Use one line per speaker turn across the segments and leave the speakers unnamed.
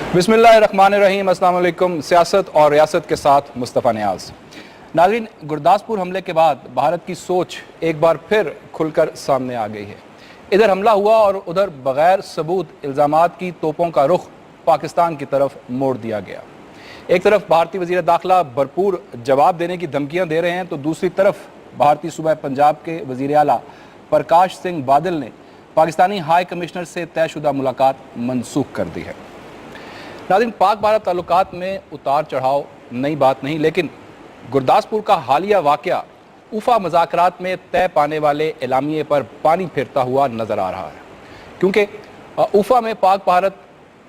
बिस्मिल्लाहिर्रहमानिर्रहीम। अस्सलाम वालेकुम। सियासत और रियासत के साथ मुस्तफ़ा नियाज़। नाज़रीन, गुरदासपुर हमले के बाद भारत की सोच एक बार फिर खुलकर सामने आ गई है। इधर हमला हुआ और उधर बग़ैर सबूत इल्ज़ामात की तोपों का रुख पाकिस्तान की तरफ मोड़ दिया गया। एक तरफ भारतीय वज़ीर दाखिला भरपूर जवाब देने की धमकियाँ दे रहे हैं, तो दूसरी तरफ भारतीय सूबा पंजाब के वज़ीर आला प्रकाश सिंह बादल ने पाकिस्तानी हाई कमिश्नर से तयशुदा मुलाकात मनसूख कर दी है। नाज़रीन, पाक भारत ताल्लुकात में उतार चढ़ाव नई बात नहीं, लेकिन गुरदासपुर का हालिया वाक़या उफ़ा मज़ाकरात में तय पाने वाले एलामिये पर पानी फेरता हुआ नज़र आ रहा है, क्योंकि उफ़ा में पाक भारत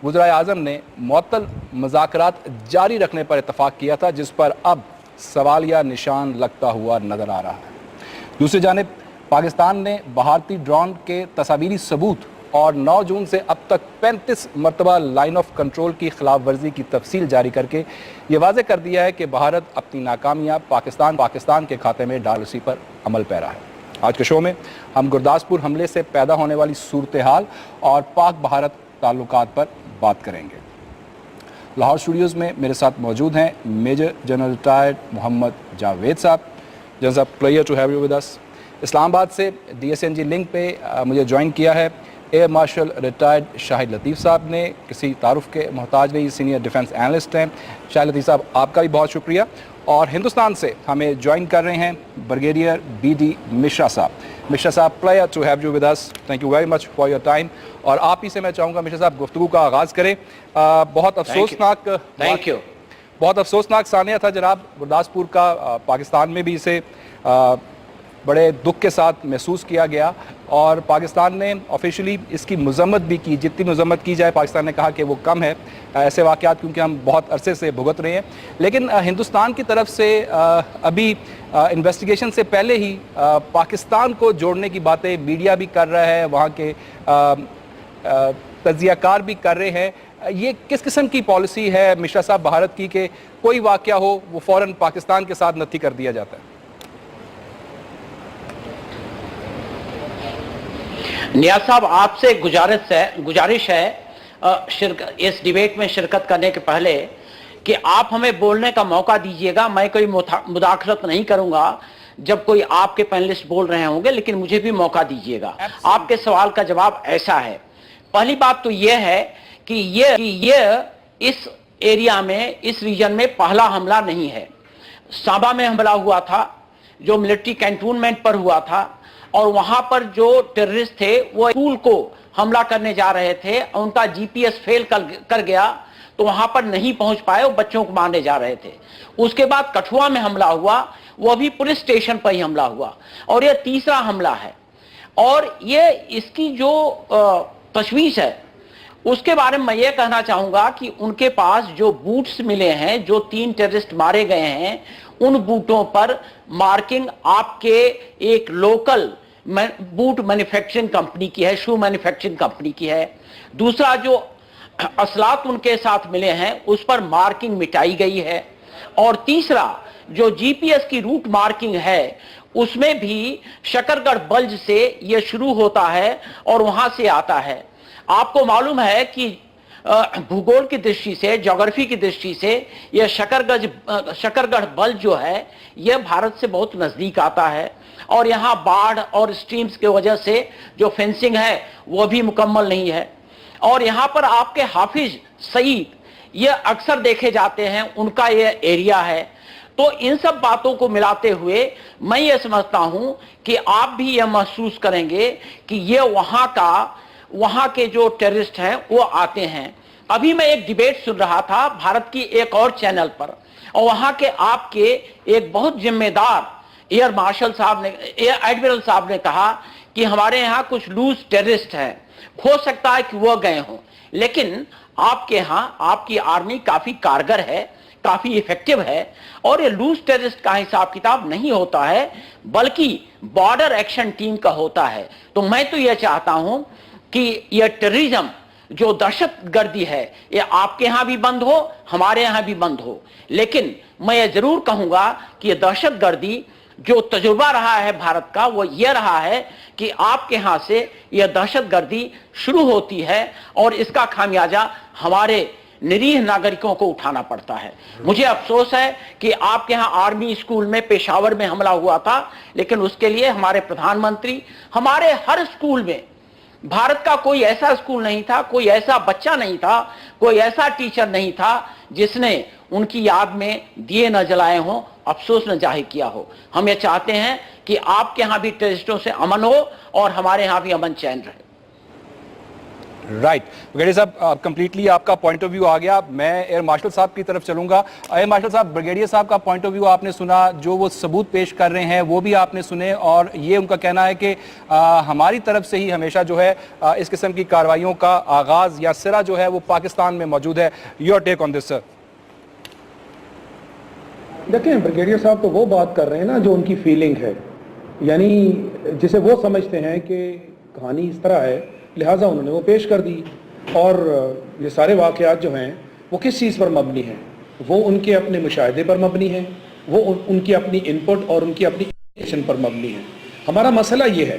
वज़ीर आज़म ने मुअत्तल मज़ाकरात जारी रखने पर इत्तफ़ाक़ किया था, जिस पर अब सवालिया निशान लगता हुआ नज़र आ रहा है। दूसरी जानिब पाकिस्तान ने भारतीय ड्रोन के तस्वीरी सबूत और 9 जून से अब तक 35 मरतबा लाइन ऑफ कंट्रोल की खिलाफ वर्जी की तफसील जारी करके ये वाज़े कर दिया है कि भारत अपनी नाकामियाँ पाकिस्तान के खाते में डाल उसी पर अमल पैरा है। आज के शो में हम गुरदासपुर हमले से पैदा होने वाली सूरत हाल और पाक भारत ताल्लुकात पर बात करेंगे। लाहौर स्टूडियोज़ में मेरे साथ मौजूद हैं major general retired Mohammad Javed साहब। जनरल साहब, pleasure to have you with us. Islamabad से DSNG लिंक पे मुझे ज्वाइन किया है air marshal retired Shahid Latif साहब ने। किसी तारुफ के मोहताज नहीं, सीनियर डिफेंस एनालिस्ट हैं। शाहिद लतीफ़ साहब, आपका भी बहुत शुक्रिया। और हिंदुस्तान से हमें ज्वाइन कर रहे हैं ब्रिगेडियर BD मिश्रा साहब। मिश्रा साहब, pleasure to have you with us. Thank you very much for your time. और आप ही से मैं चाहूँगा मिश्रा साहब, गुफ्तगू का आगाज़ करें। बहुत अफसोसनाक सानिया था जनाब गुरदासपुर का। पाकिस्तान में भी इसे बड़े दुख के साथ महसूस किया गया और पाकिस्तान ने ऑफिशियली इसकी मजम्मत भी की। जितनी मजम्मत की जाए, पाकिस्तान ने कहा कि वो कम है ऐसे वाक़यात, क्योंकि हम बहुत अरसे से भुगत रहे हैं। लेकिन हिंदुस्तान की तरफ से अभी इन्वेस्टिगेशन से पहले ही पाकिस्तान को जोड़ने की बातें मीडिया भी कर रहा है, वहाँ के तज्ज़ियाकार भी कर रहे हैं। ये किस किस्म की पॉलिसी है मिश्रा साहब भारत की कि कोई वाक़या हो वो फ़ौरन पाकिस्तान के साथ नत्थी कर दिया जाता है?
नियाज़ साहब, आपसे गुजारिश है इस डिबेट में शिरकत करने के पहले कि आप हमें बोलने का मौका दीजिएगा। मैं कोई मुदाखलत नहीं करूंगा जब कोई आपके पैनलिस्ट बोल रहे होंगे, लेकिन मुझे भी मौका दीजिएगा। आपके सवाल का जवाब ऐसा है। पहली बात तो यह है कि ये इस एरिया में, इस रीजन में पहला हमला नहीं है। साबा में हमला हुआ था जो मिलिट्री कैंटोनमेंट पर हुआ था, और वहां पर जो टेररिस्ट थे वो स्कूल को हमला करने जा रहे थे, उनका GPS फेल कर गया तो वहां पर नहीं पहुंच पाए, वो बच्चों को मारने जा रहे थे। उसके बाद कठुआ में हमला हुआ, वो भी पुलिस स्टेशन पर ही हमला हुआ, और ये तीसरा हमला है। और ये इसकी जो तशवीश है उसके बारे में मैं ये कहना चाहूंगा कि उनके पास जो बूट्स मिले हैं, जो 3 टेररिस्ट मारे गए हैं, उन बूटों पर मार्किंग आपके एक लोकल बूट मैन्युफैक्चरिंग कंपनी की है, शू मैन्युफैक्चरिंग कंपनी की है। दूसरा, जो असलात उनके साथ मिले हैं उस पर मार्किंग मिटाई गई है। और तीसरा, जो GPS की रूट मार्किंग है उसमें भी शकरगढ़ बल्ज से यह शुरू होता है और वहां से आता है। आपको मालूम है कि भूगोल की दृष्टि से, ज्योग्राफी की दृष्टि से यह शकरगढ़ बल्ज जो है यह भारत से बहुत नजदीक आता है, और यहाँ बाढ़ और स्ट्रीम्स की वजह से जो फेंसिंग है वो भी मुकम्मल नहीं है। और यहाँ पर आपके हाफिज सईद ये अक्सर देखे जाते हैं, उनका ये एरिया है। तो इन सब बातों को मिलाते हुए मैं ये समझता हूं कि आप भी ये महसूस करेंगे कि ये वहां के जो टेररिस्ट हैं वो आते हैं। अभी मैं एक डिबेट सुन रहा था भारत की एक और चैनल पर, और वहां के आपके एक बहुत जिम्मेदार एयर मार्शल साहब ने, एयर एडमिरल साहब ने कहा कि हमारे यहाँ कुछ लूज टेररिस्ट हैं, हो सकता है कि वो गए हों, लेकिन आपके यहाँ आपकी आर्मी काफी कारगर है, काफी इफेक्टिव है, और ये लूज टेररिस्ट का हिसाब किताब नहीं होता है, बल्कि बॉर्डर एक्शन टीम का होता है। तो मैं तो यह चाहता हूं कि यह टेररिज्म, जो दहशतगर्दी है, ये आपके यहां भी बंद हो, हमारे यहां भी बंद हो। लेकिन मैं ये जरूर कहूंगा कि यह दहशतगर्दी जो तजुर्बा रहा है भारत का, वो ये रहा है कि आपके यहां से यह दहशतगर्दी शुरू होती है और इसका खामियाजा हमारे निरीह नागरिकों को उठाना पड़ता है। मुझे अफसोस है कि आपके यहाँ आर्मी स्कूल में पेशावर में हमला हुआ था, लेकिन उसके लिए हमारे प्रधानमंत्री, हमारे हर स्कूल में, भारत का कोई ऐसा स्कूल नहीं था, कोई ऐसा बच्चा नहीं था, कोई ऐसा टीचर नहीं था जिसने उनकी याद में दिए न जलाए हों, अफसोस न जाहिर किया हो। हम ये चाहते हैं कि आपके यहाँ भी टेररिस्टों से अमन हो और हमारे यहाँ भी अमन चैन रहे।
राइट ब्रिगेडियर साहब, कंप्लीटली आपका पॉइंट ऑफ व्यू आ गया। मैं एयर मार्शल साहब की तरफ चलूंगा। एयर मार्शल साहब, ब्रिगेडियर साहब का पॉइंट ऑफ व्यू आपने सुना, जो वो सबूत पेश कर रहे हैं वो भी आपने सुने, और ये उनका कहना है कि हमारी तरफ से ही हमेशा जो है इस किस्म की कार्रवाइयों का आगाज या सिरा जो है वो पाकिस्तान में मौजूद है। Your take on this sir.
देखें, ब्रिगेडियर साहब तो वो बात कर रहे हैं ना जो उनकी फीलिंग है, यानी जिसे वो समझते हैं कि कहानी इस तरह है, लिहाजा उन्होंने वो पेश कर दी। और ये सारे वाक़यात जो हैं वो किस चीज़ पर मबनी हैं? वो उनके अपने मुशाहिदे पर मबनी हैं, वो उनकी अपनी इनपुट और उनकी अपनी एक्शन पर मबनी है। हमारा मसला ये है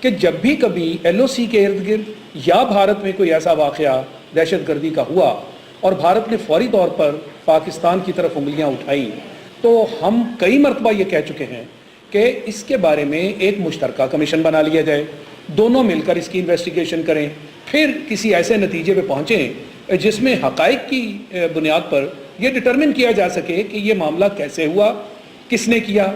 कि जब भी कभी LOC के इर्द गिर्द या भारत में कोई ऐसा वाक़या दहशतगर्दी का हुआ और भारत ने फौरी तौर पर पाकिस्तान की तरफ उंगलियां उठाई, तो हम कई मरतबा ये कह चुके हैं कि इसके बारे में एक मुश्तरका कमीशन बना लिया जाए, दोनों मिलकर इसकी इन्वेस्टिगेशन करें, फिर किसी ऐसे नतीजे पे पहुँचें जिसमें हक़ाइक़ की बुनियाद पर यह डिटरमिन किया जा सके कि ये मामला कैसे हुआ, किसने किया,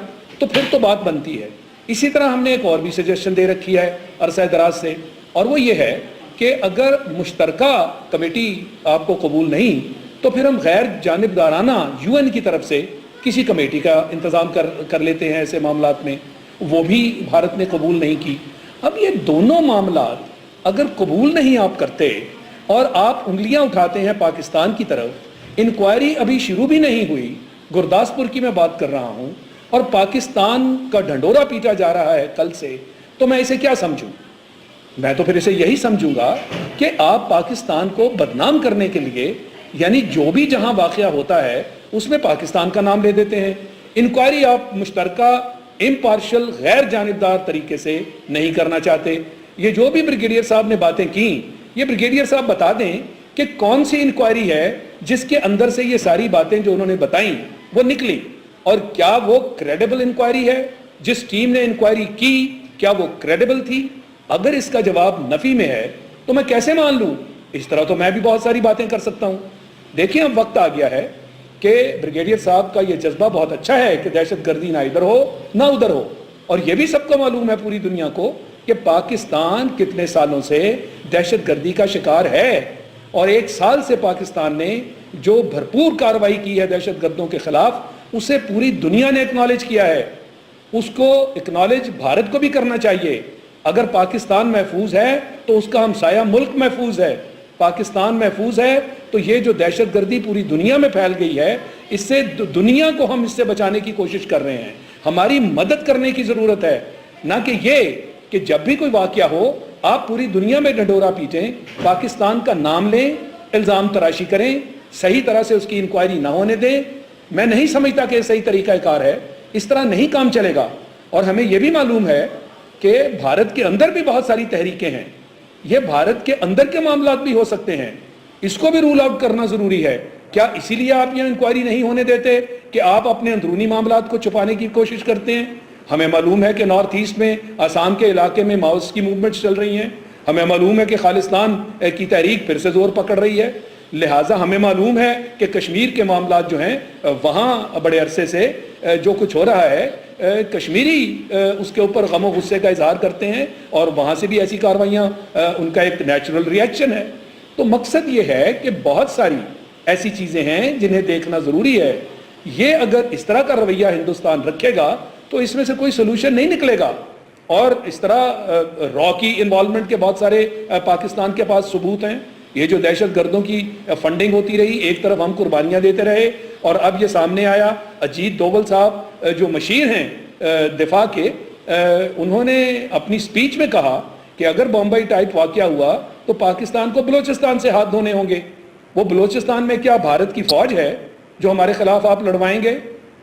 तो फिर तो बात बनती है। इसी तरह हमने एक और भी सजेशन दे रखी है अरसा दराज से, और वो ये है कि अगर मुश्तरका कमेटी आपको कबूल नहीं तो फिर हम गैर जानिबदाराना UN की तरफ से किसी कमेटी का इंतज़ाम कर लेते हैं ऐसे मामलात में। वो भी भारत ने कबूल नहीं की। अब ये दोनों मामलात अगर कबूल नहीं आप करते और आप उंगलियां उठाते हैं पाकिस्तान की तरफ, इंक्वायरी अभी शुरू भी नहीं हुई, गुरदासपुर की मैं बात कर रहा हूं, और पाकिस्तान का ढंडोरा पीटा जा रहा है कल से, तो मैं इसे क्या समझूं? मैं तो फिर इसे यही समझूंगा कि आप पाकिस्तान को बदनाम करने के लिए, यानी जो भी जहां वाक़या होता है उसमें पाकिस्तान का नाम ले देते हैं। इंक्वायरी आप मुश्तरका इम्पार्शल गैर जानिबदार तरीके से नहीं करना चाहते। ये जो भी ब्रिगेडियर साहब ने बातें की, ये ब्रिगेडियर साहब बता दें कि कौन सी इंक्वायरी है जिसके अंदर से ये सारी बातें जो उन्होंने बताई वो निकली, और क्या वो क्रेडिबल इंक्वायरी है? जिस टीम ने इंक्वायरी की क्या वो क्रेडिबल थी? अगर इसका जवाब नफी में है तो मैं कैसे मान लूं? इस तरह तो मैं भी बहुत सारी बातें कर सकता हूं। देखिए, अब वक्त आ गया है कि ब्रिगेडियर साहब का ये जज्बा बहुत अच्छा है कि दहशतगर्दी ना इधर हो ना उधर हो, और ये भी सबको मालूम है पूरी दुनिया को कि पाकिस्तान कितने सालों से दहशतगर्दी का शिकार है, और 1 साल से पाकिस्तान ने जो भरपूर कार्रवाई की है दहशतगर्दों के खिलाफ, उसे पूरी दुनिया ने एक्नॉलेज किया है। उसको एक्नॉलेज भारत को भी करना चाहिए। अगर पाकिस्तान महफूज है तो उसका हमसाया मुल्क महफूज है। पाकिस्तान महफूज है तो ये जो दहशतगर्दी पूरी दुनिया में फैल गई है, इससे दुनिया को हम इससे बचाने की कोशिश कर रहे हैं। हमारी मदद करने की ज़रूरत है, ना कि ये कि जब भी कोई वाक़या हो आप पूरी दुनिया में ढंढोरा पीटें, पाकिस्तान का नाम लें, इल्ज़ाम तराशी करें, सही तरह से उसकी इंक्वायरी ना होने दें। मैं नहीं समझता कि सही तरीक़ाकार है, इस तरह नहीं काम चलेगा। और हमें यह भी मालूम है कि भारत के अंदर भी बहुत सारी तहरीकें हैं, ये भारत के अंदर के मामलात भी हो सकते हैं, इसको भी रूल आउट करना ज़रूरी है। क्या इसीलिए आप यहाँ इंक्वायरी नहीं होने देते कि आप अपने अंदरूनी मामलात को छुपाने की कोशिश करते हैं? हमें मालूम है कि नॉर्थ ईस्ट में, आसाम के इलाके में माओइस्ट की मूवमेंट्स चल रही हैं। हमें मालूम है कि खालिस्तान की तहरीक फिर से जोर पकड़ रही है। लिहाजा हमें मालूम है कि कश्मीर के मामलात जो हैं वहाँ बड़े अरसे से जो कुछ हो रहा है, कश्मीरी उसके ऊपर गम और गुस्से का इजहार करते हैं, और वहाँ से भी ऐसी कार्रवाइयाँ उनका एक नेचुरल रिएक्शन है। तो मकसद ये है कि बहुत सारी ऐसी चीज़ें हैं जिन्हें देखना ज़रूरी है। ये अगर इस तरह का रवैया हिंदुस्तान रखेगा तो इसमें से कोई सोल्यूशन नहीं निकलेगा। और इस तरह रॉ की इन्वॉल्वमेंट के बहुत सारे पाकिस्तान के पास सबूत हैं। ये जो दहशतगर्दों की फंडिंग होती रही, एक तरफ हम कुर्बानियाँ देते रहे, और अब ये सामने आया अजीत डोवल साहब जो मशीर हैं दिफा के, उन्होंने अपनी स्पीच में कहा कि अगर बम्बई टाइप वाक़या हुआ तो पाकिस्तान को बलोचिस्तान से हाथ धोने होंगे। वो बलोचिस्तान में क्या भारत की फौज है जो हमारे खिलाफ आप लड़वाएंगे?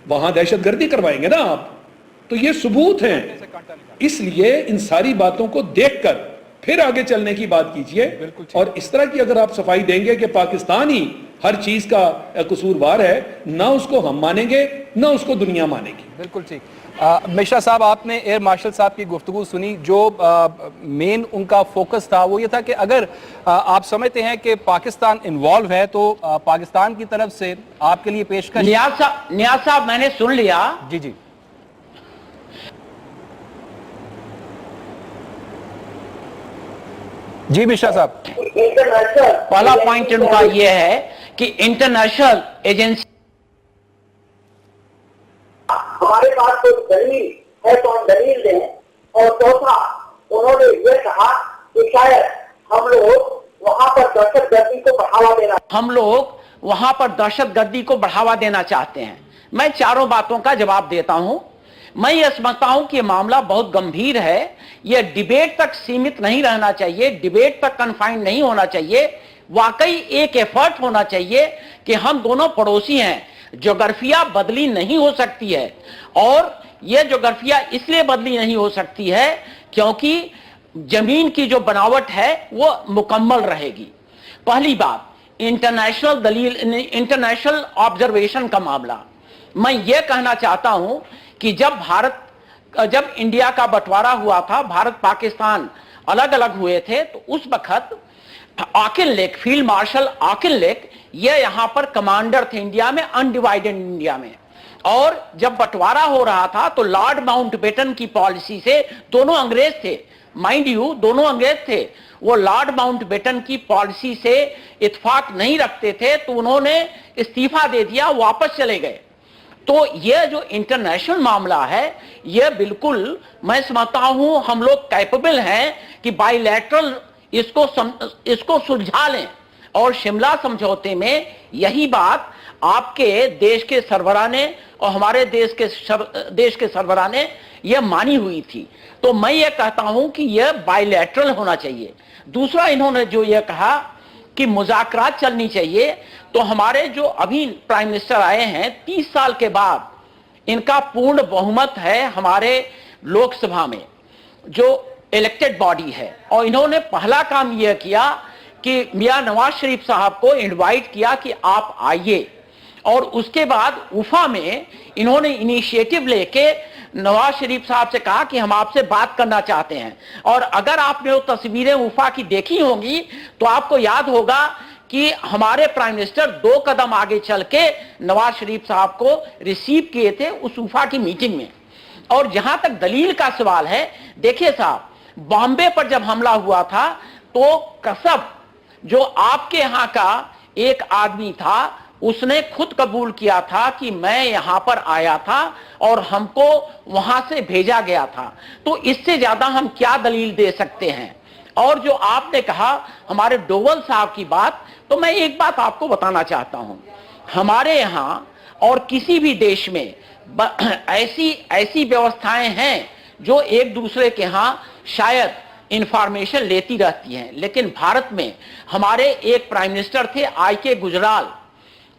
वहाँ दहशतगर्दी करवाएंगे ना आप? तो ये सबूत हैं। इसलिए इन सारी बातों को देखकर फिर आगे चलने की बात कीजिए, और इस तरह की अगर आप सफाई देंगे कि पाकिस्तान ही हर चीज का कसूरवार है, ना उसको हम मानेंगे ना उसको दुनिया मानेगी।
बिल्कुल ठीक। मिश्रा साहब, आपने एयर मार्शल साहब की गुफ्तगू सुनी। जो मेन उनका फोकस था वो ये था कि अगर आप समझते हैं कि पाकिस्तान इन्वॉल्व है तो पाकिस्तान की तरफ से आपके लिए पेशकश।
नियाज साहब मैंने सुन लिया।
जी जी जी मिश्रा साहब,
पहला पॉइंट उनका यह है कि इंटरनेशनल एजेंसी
हमारे पास कोई दलील है तो हम दलील दें। और चौथा, उन्होंने ये कहा कि शायद हम लोग वहां पर दहशतगर्दी को बढ़ावा देना चाहते हैं। मैं चारों बातों का जवाब देता हूं। मैं ये समझता हूं कि ये मामला बहुत गंभीर है। ये डिबेट तक सीमित नहीं रहना चाहिए, डिबेट तक कन्फाइंड नहीं होना चाहिए। वाकई एक एफर्ट होना चाहिए कि हम दोनों पड़ोसी हैं, ज्योग्राफिया बदली नहीं हो सकती है। और यह ज्योग्राफिया इसलिए बदली नहीं हो सकती है क्योंकि जमीन की जो बनावट है वो मुकम्मल रहेगी। पहली बात, इंटरनेशनल दलील, इंटरनेशनल ऑब्जर्वेशन का मामला। मैं ये कहना चाहता हूं कि जब इंडिया का बंटवारा हुआ था, भारत पाकिस्तान अलग अलग हुए थे, तो उस वक्त आकिल लेक, फील्ड मार्शल आकिल लेक, ये यहां पर कमांडर थे इंडिया में, अनडिवाइडेड इंडिया में। और जब बंटवारा हो रहा था तो लॉर्ड माउंटबेटन की पॉलिसी से, दोनों अंग्रेज थे, माइंड यू, दोनों अंग्रेज थे, वो लॉर्ड माउंटबेटन की पॉलिसी से इत्तेफाक नहीं रखते थे, तो उन्होंने इस्तीफा दे दिया, वापस चले गए। तो यह जो इंटरनेशनल मामला है, यह बिल्कुल मैं समझता हूं हम लोग कैपेबल हैं कि बायलैटरल इसको सुलझा लें। और शिमला समझौते में यही बात आपके देश के सरबराह ने और हमारे देश के सरबराह ने यह मानी हुई थी। तो मैं यह कहता हूं कि यह बायलैटरल होना चाहिए। दूसरा, इन्होंने जो यह कहा कि मुज़ाकरात चलनी चाहिए, तो हमारे जो अभी प्राइम मिनिस्टर आए हैं, 30 साल के बाद इनका पूर्ण बहुमत है हमारे लोकसभा में, जो इलेक्टेड बॉडी है। और इन्होंने पहला काम यह किया कि मियां नवाज शरीफ साहब को इनवाइट किया कि आप आइए। और उसके बाद उफा में इन्होंने इनिशिएटिव लेके नवाज शरीफ साहब से कहा कि हम आपसे बात करना चाहते हैं। और अगर आपने वो तस्वीरें उफा की देखी होंगी तो आपको याद होगा कि हमारे प्राइम मिनिस्टर 2 कदम आगे चल के नवाज शरीफ साहब को रिसीव किए थे उस उफा की मीटिंग में। और जहां तक दलील का सवाल है, देखिए साहब, बॉम्बे पर जब हमला हुआ था तो कसब, जो आपके यहां का एक आदमी था, उसने खुद कबूल किया था कि मैं यहां पर आया था और हमको वहां से भेजा गया था। तो इससे ज्यादा हम क्या दलील दे सकते हैं। और जो आपने कहा हमारे डोवल साहब की बात, तो मैं एक बात आपको बताना चाहता हूं, हमारे यहां और किसी भी देश में ऐसी व्यवस्थाएं हैं जो एक दूसरे के यहां शायद इंफॉर्मेशन लेती रहती हैं। लेकिन भारत में हमारे एक प्राइम मिनिस्टर थे आई.के. गुजराल,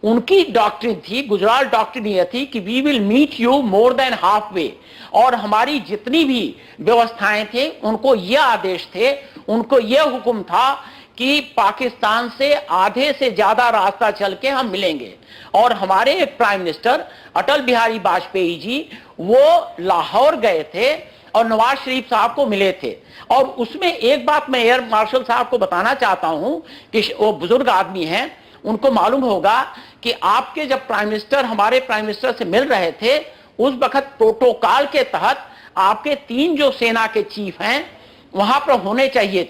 उनकी डॉक्ट्रिन थी, गुजराल डॉक्ट्रिन यह थी कि we will meet you more than half way. और हमारी जितनी भी व्यवस्थाएं थे उनको यह आदेश थे, उनको यह हुक्म था कि पाकिस्तान से आधे से ज्यादा रास्ता चल के हम मिलेंगे। और हमारे एक प्राइम मिनिस्टर अटल बिहारी वाजपेयी जी, वो लाहौर गए थे और नवाज शरीफ साहब को मिले थे। और उसमें एक बात मैं एयर मार्शल साहब को बताना चाहता हूं कि वो बुजुर्ग आदमी हैं, उनको मालूम होगा कि आपके जब प्राइम मिनिस्टर हमारे प्राइम मिनिस्टर से मिल रहे थे, उस वक्त प्रोटोकॉल के तहत आपके 3 जो सेना के चीफ हैं वहां पर होने चाहिए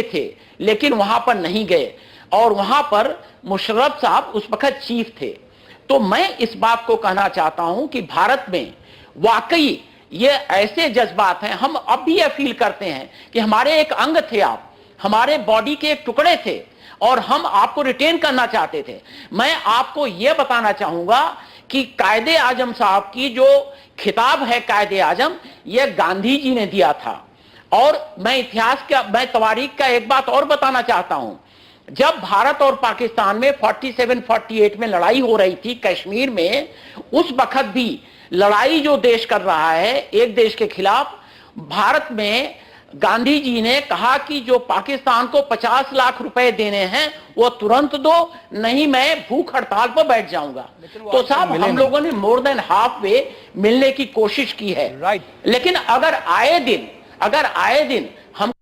थे, लेकिन वहां पर नहीं गए। और वहां पर मुशर्रफ साहब उस वक्त चीफ थे। तो मैं इस बात को कहना चाहता हूं कि भारत में वाकई ये ऐसे जज्बात हैं, हम अब भी ये फील करते हैं कि हमारे एक अंग थे आप, हमारे बॉडी के एक टुकड़े थे और हम आपको रिटेन करना चाहते थे। मैं आपको यह बताना चाहूंगा कि कायदे आजम साहब की जो खिताब है कायदे आजम, यह गांधी जी ने दिया था। और मैं तवारीख का एक बात और बताना चाहता हूं, जब भारत और पाकिस्तान में 47-48 में लड़ाई हो रही थी कश्मीर में, उस वक्त भी लड़ाई जो देश कर रहा है एक देश के खिलाफ, भारत में
गांधी जी ने कहा कि जो पाकिस्तान को 50 लाख रुपए देने हैं वो तुरंत दो, नहीं मैं भूख हड़ताल पर बैठ जाऊंगा। तो साहब हम लोगों ने मोर देन हाफ वे मिलने की कोशिश की है, लेकिन अगर आए दिन हम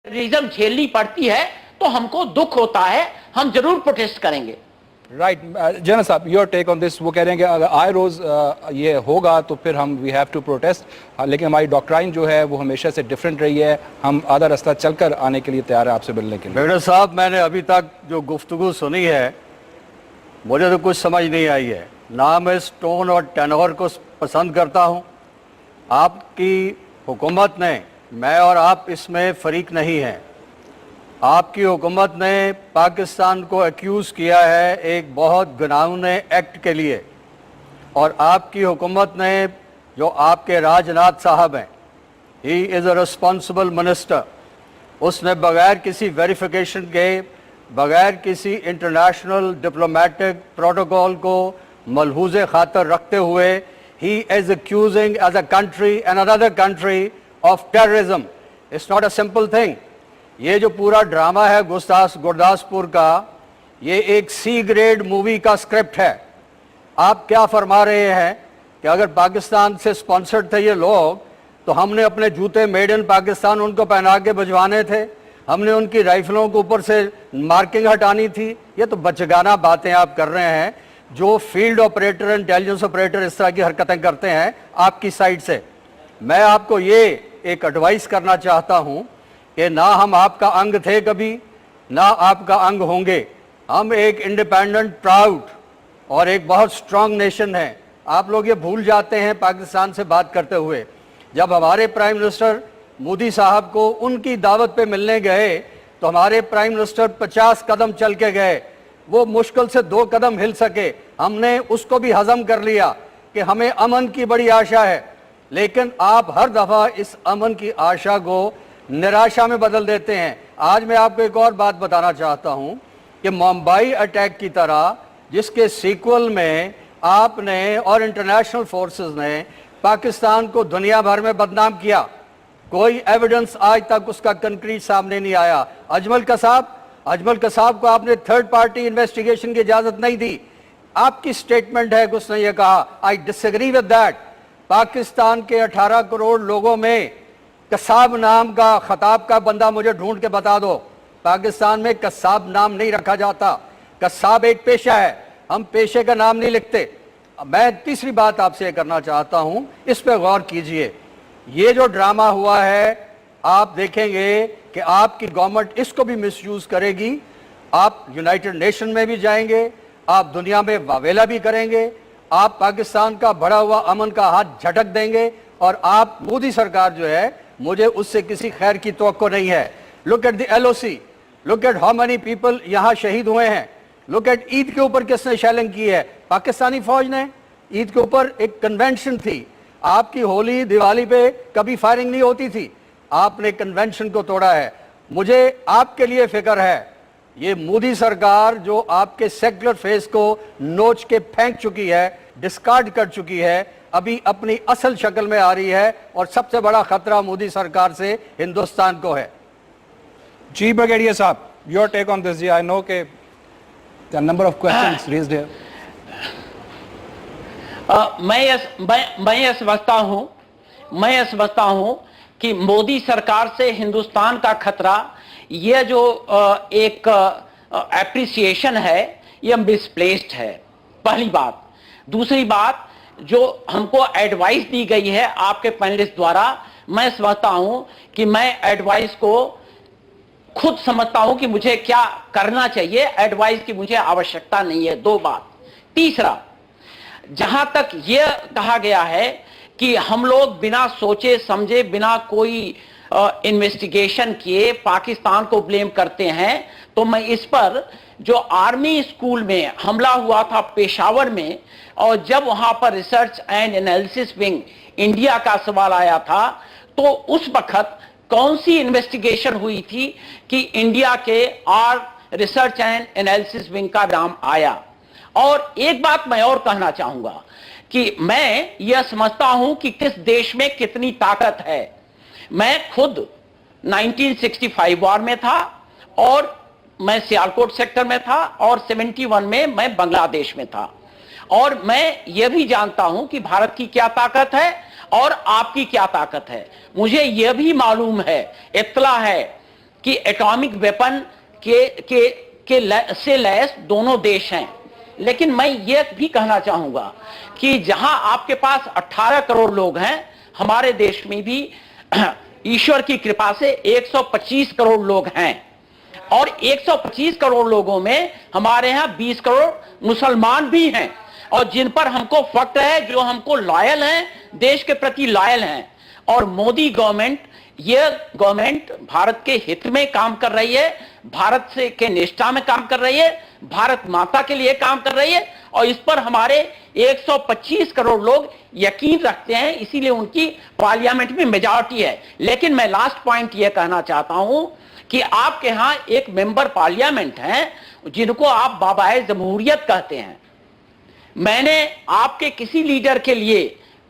टेररिज्म झेलनी पड़ती है तो हमको दुख होता है, हम जरूर प्रोटेस्ट करेंगे।
राइट जनरल साहब, योर टेक ऑन दिस। वो कह रहे हैं कि अगर आए रोज ये होगा तो फिर हम वी हैव टू प्रोटेस्ट, लेकिन हमारी डॉक्ट्राइन जो है वो हमेशा से डिफरेंट रही है, हम आधा रास्ता चलकर आने के लिए तैयार है आपसे मिलने के लिए।
बेगड़ा साहब, मैंने अभी तक जो गुफ्तगू सुनी है मुझे तो कुछ समझ नहीं आई है, ना मैं इस टोन और टेनोर को पसंद करता हूँ। आपकी हुकूमत ने, मैं और आप इसमें फरीक नहीं हैं, आपकी हुकूमत ने पाकिस्तान को एक्यूज़ किया है एक बहुत घिनौने एक्ट के लिए, और आपकी हुकूमत ने, जो आपके राजनाथ साहब हैं, he is a responsible minister, उसने बग़ैर किसी वेरिफिकेशन के, बग़ैर किसी इंटरनेशनल डिप्लोमेटिक प्रोटोकॉल को मलहूज़ खातर रखते हुए, he is accusing as a country and another country of terrorism. It's not a simple thing. ये जो पूरा ड्रामा है गुरदासपुर का, ये एक सी ग्रेड मूवी का स्क्रिप्ट है। आप क्या फरमा रहे हैं कि अगर पाकिस्तान से स्पॉन्सर्ड थे ये लोग तो हमने अपने जूते मेड इन पाकिस्तान उनको पहना के भिजवाने थे, हमने उनकी राइफलों के ऊपर से मार्किंग हटानी थी। ये तो बचगाना बातें आप कर रहे हैं। जो फील्ड ऑपरेटर, इंटेलिजेंस ऑपरेटर इस तरह की हरकतें करते हैं आपकी साइड से, मैं आपको ये एक एडवाइस करना चाहता हूँ कि ना हम आपका अंग थे कभी, ना आपका अंग होंगे। हम एक इंडिपेंडेंट, प्राउड और एक बहुत स्ट्रांग नेशन है। आप लोग ये भूल जाते हैं पाकिस्तान से बात करते हुए। जब हमारे प्राइम मिनिस्टर मोदी साहब को उनकी दावत पे मिलने गए तो हमारे प्राइम मिनिस्टर 50 कदम चल के गए, वो मुश्किल से 2 कदम हिल सके। हमने उसको भी हजम कर लिया कि हमें अमन की बड़ी आशा है, लेकिन आप हर दफ़ा इस अमन की आशा को निराशा में बदल देते हैं। आज मैं आपको एक और बात बताना चाहता हूं कि मुंबई अटैक की तरह, जिसके सीक्वल में आपने और इंटरनेशनल फोर्सेस ने पाकिस्तान को दुनिया भर में बदनाम किया, कोई एविडेंस आज तक उसका कंक्रीट सामने नहीं आया। अजमल कसाब को आपने थर्ड पार्टी इन्वेस्टिगेशन की इजाजत नहीं दी। आपकी स्टेटमेंट है कि उसने ये कहा, I disagree with that. Pakistan के 18 करोड़ लोगों में कसाब नाम का, खताब का बंदा मुझे ढूंढ के बता दो। पाकिस्तान में कसाब नाम नहीं रखा जाता। कसाब एक पेशा है, हम पेशे का नाम नहीं लिखते। मैं तीसरी बात आपसे करना चाहता हूं, इस पे गौर कीजिए। ये जो ड्रामा हुआ है, आप देखेंगे कि आपकी गवर्नमेंट इसको भी मिसयूज करेगी। आप यूनाइटेड नेशन में भी जाएंगे, आप दुनिया में वावेला भी करेंगे, आप पाकिस्तान का बढ़ा हुआ अमन का हाथ झटक देंगे, और आप, मोदी सरकार जो है, मुझे उससे किसी खैर की तवक्को नहीं है। Look at the LOC, look at how many people यहाँ शहीद हुए हैं। लुक एट ईद के ऊपर किसने शेलिंग की है? पाकिस्तानी फौज ने। ईद के ऊपर एक कन्वेंशन थी, आपकी होली दिवाली पे कभी फायरिंग नहीं होती थी, आपने कन्वेंशन को तोड़ा है। मुझे आपके लिए फिक्र है, ये मोदी सरकार जो आपके सेक्युलर फेस को नोच के फेंक चुकी है, डिस्कार्ड कर चुकी है, अभी अपनी असल शक्ल में आ रही है, और सबसे बड़ा खतरा मोदी सरकार से हिंदुस्तान को है।
जी ब्रिगेडियर साहब, योर टेक ऑन दिस। जी, आई नो के number of questions raised here.
मैं ये समझता हूं कि मोदी सरकार से हिंदुस्तान का खतरा, ये जो एक एप्रिसिएशन है, ये मिसप्लेस्ड है, पहली बात। दूसरी बात, जो हमको एडवाइस दी गई है आपके पैनलिस्ट द्वारा, मैं समझता हूं कि मैं एडवाइस को खुद समझता हूं कि मुझे क्या करना चाहिए, एडवाइस की मुझे आवश्यकता नहीं है। 2 बात। तीसरा, जहां तक यह कहा गया है कि हम लोग बिना सोचे समझे, बिना कोई इन्वेस्टिगेशन किए पाकिस्तान को ब्लेम करते हैं, तो मैं इस पर, जो आर्मी स्कूल में हमला हुआ था पेशावर में, और जब वहां पर research and analysis wing India का सवाल आया था, तो उस वक्त कौन सी इन्वेस्टिगेशन हुई थी कि इंडिया के और रिसर्च एंड एनालिसिस विंग का नाम आया। और एक बात मैं और कहना चाहूंगा कि मैं यह समझता हूं कि किस देश में कितनी ताकत है। मैं खुद 1965 वॉर में था और मैं सियालकोट सेक्टर में था और 71 में मैं बांग्लादेश में था, और मैं यह भी जानता हूं कि भारत की क्या ताकत है और आपकी क्या ताकत है। मुझे यह भी मालूम है, इत्तला है कि एटॉमिक वेपन से लैस दोनों देश हैं, लेकिन मैं यह भी कहना चाहूंगा कि जहां आपके पास 18 करोड़ लोग हैं, हमारे देश में भी ईश्वर की कृपा से 125 करोड़ लोग हैं, और 125 करोड़ लोगों में हमारे यहां 20 करोड़ मुसलमान भी हैं, और जिन पर हमको फख्र है, जो हमको लॉयल हैं, देश के प्रति लॉयल हैं। और मोदी गवर्नमेंट, यह गवर्नमेंट भारत के हित में काम कर रही है, भारत से के निष्ठा में काम कर रही है, भारत माता के लिए काम कर रही है, और इस पर हमारे 125 करोड़ लोग यकीन रखते हैं, इसीलिए उनकी पार्लियामेंट में मेजॉरिटी है। लेकिन मैं लास्ट पॉइंट यह कहना चाहता हूं कि आपके यहां एक मेंबर पार्लियामेंट हैं जिनको आप बाबाए जमहूरियत कहते हैं। मैंने आपके किसी लीडर के लिए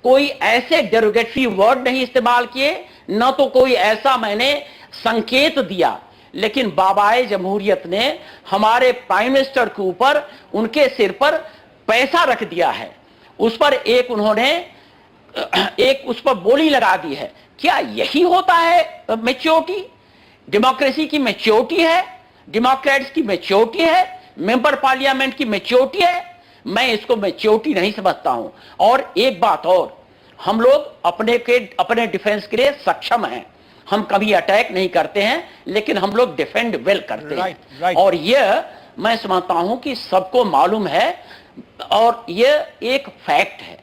कोई ऐसे डेरोगेटरी वर्ड नहीं इस्तेमाल किए, न तो कोई ऐसा मैंने संकेत दिया, लेकिन बाबाए जमहूरियत ने हमारे प्राइम मिनिस्टर के ऊपर, उनके सिर पर पैसा रख दिया है, उस पर उन्होंने उस पर बोली लगा दी है। क्या यही होता है मैच्योरिटी? डेमोक्रेसी की मैच्योरिटी है, डेमोक्रेट्स की मैच्योरिटी है, मेंबर पार्लियामेंट की मैच्योरिटी है? मैं इसको मैच्योरिटी नहीं समझता हूं। और एक बात और, हम लोग अपने डिफेंस के लिए सक्षम हैं, हम कभी अटैक नहीं करते हैं, लेकिन हम लोग डिफेंड वेल करते हैं। और यह मैं समझता हूं कि सबको मालूम है, और यह एक फैक्ट है।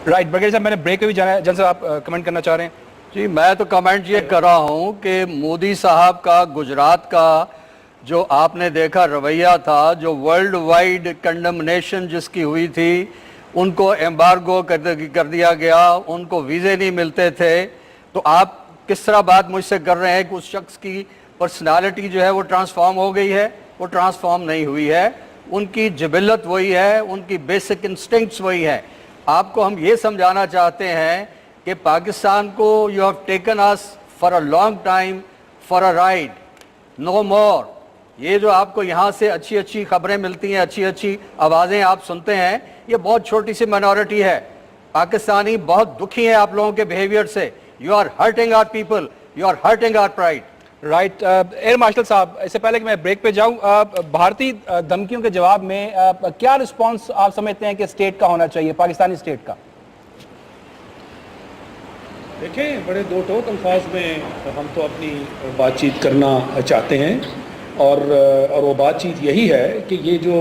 राइट बघेल साहब, मैंने ब्रेक पे भी जाना है, जल्द से आप कमेंट करना चाह रहे हैं?
जी, मैं तो कमेंट ये कर रहा हूँ कि मोदी साहब का गुजरात का जो आपने देखा रवैया था, जो वर्ल्ड वाइड कंडमनेशन जिसकी हुई थी, उनको एम्बार्गो कर दिया गया, उनको वीज़े नहीं मिलते थे, तो आप किस तरह बात मुझसे कर रहे हैं कि उस शख्स की पर्सनालिटी जो है वो ट्रांसफॉर्म हो गई है? वो ट्रांसफॉर्म नहीं हुई है, उनकी जिबिलत वही है, उनकी बेसिक इंस्टिंक्ट्स वही है। आपको हम ये समझाना चाहते हैं कि पाकिस्तान को you have taken us for a long time for a ride, no more. ये जो आपको यहाँ से अच्छी अच्छी खबरें मिलती हैं, अच्छी अच्छी आवाज़ें आप सुनते हैं, ये बहुत छोटी सी माइनॉरिटी है। पाकिस्तानी बहुत दुखी हैं आप लोगों के बिहेवियर से। You are hurting our people, you are hurting our pride.
Right air marshal साहब, इससे पहले कि मैं ब्रेक पे जाऊं, भारतीय धमकियों के जवाब में क्या रिस्पांस आप समझते हैं कि स्टेट का होना चाहिए, पाकिस्तानी स्टेट का?
देखें, बड़े दो टोक अल्फाज में हम तो अपनी बातचीत करना चाहते हैं, और वो बातचीत यही है कि ये जो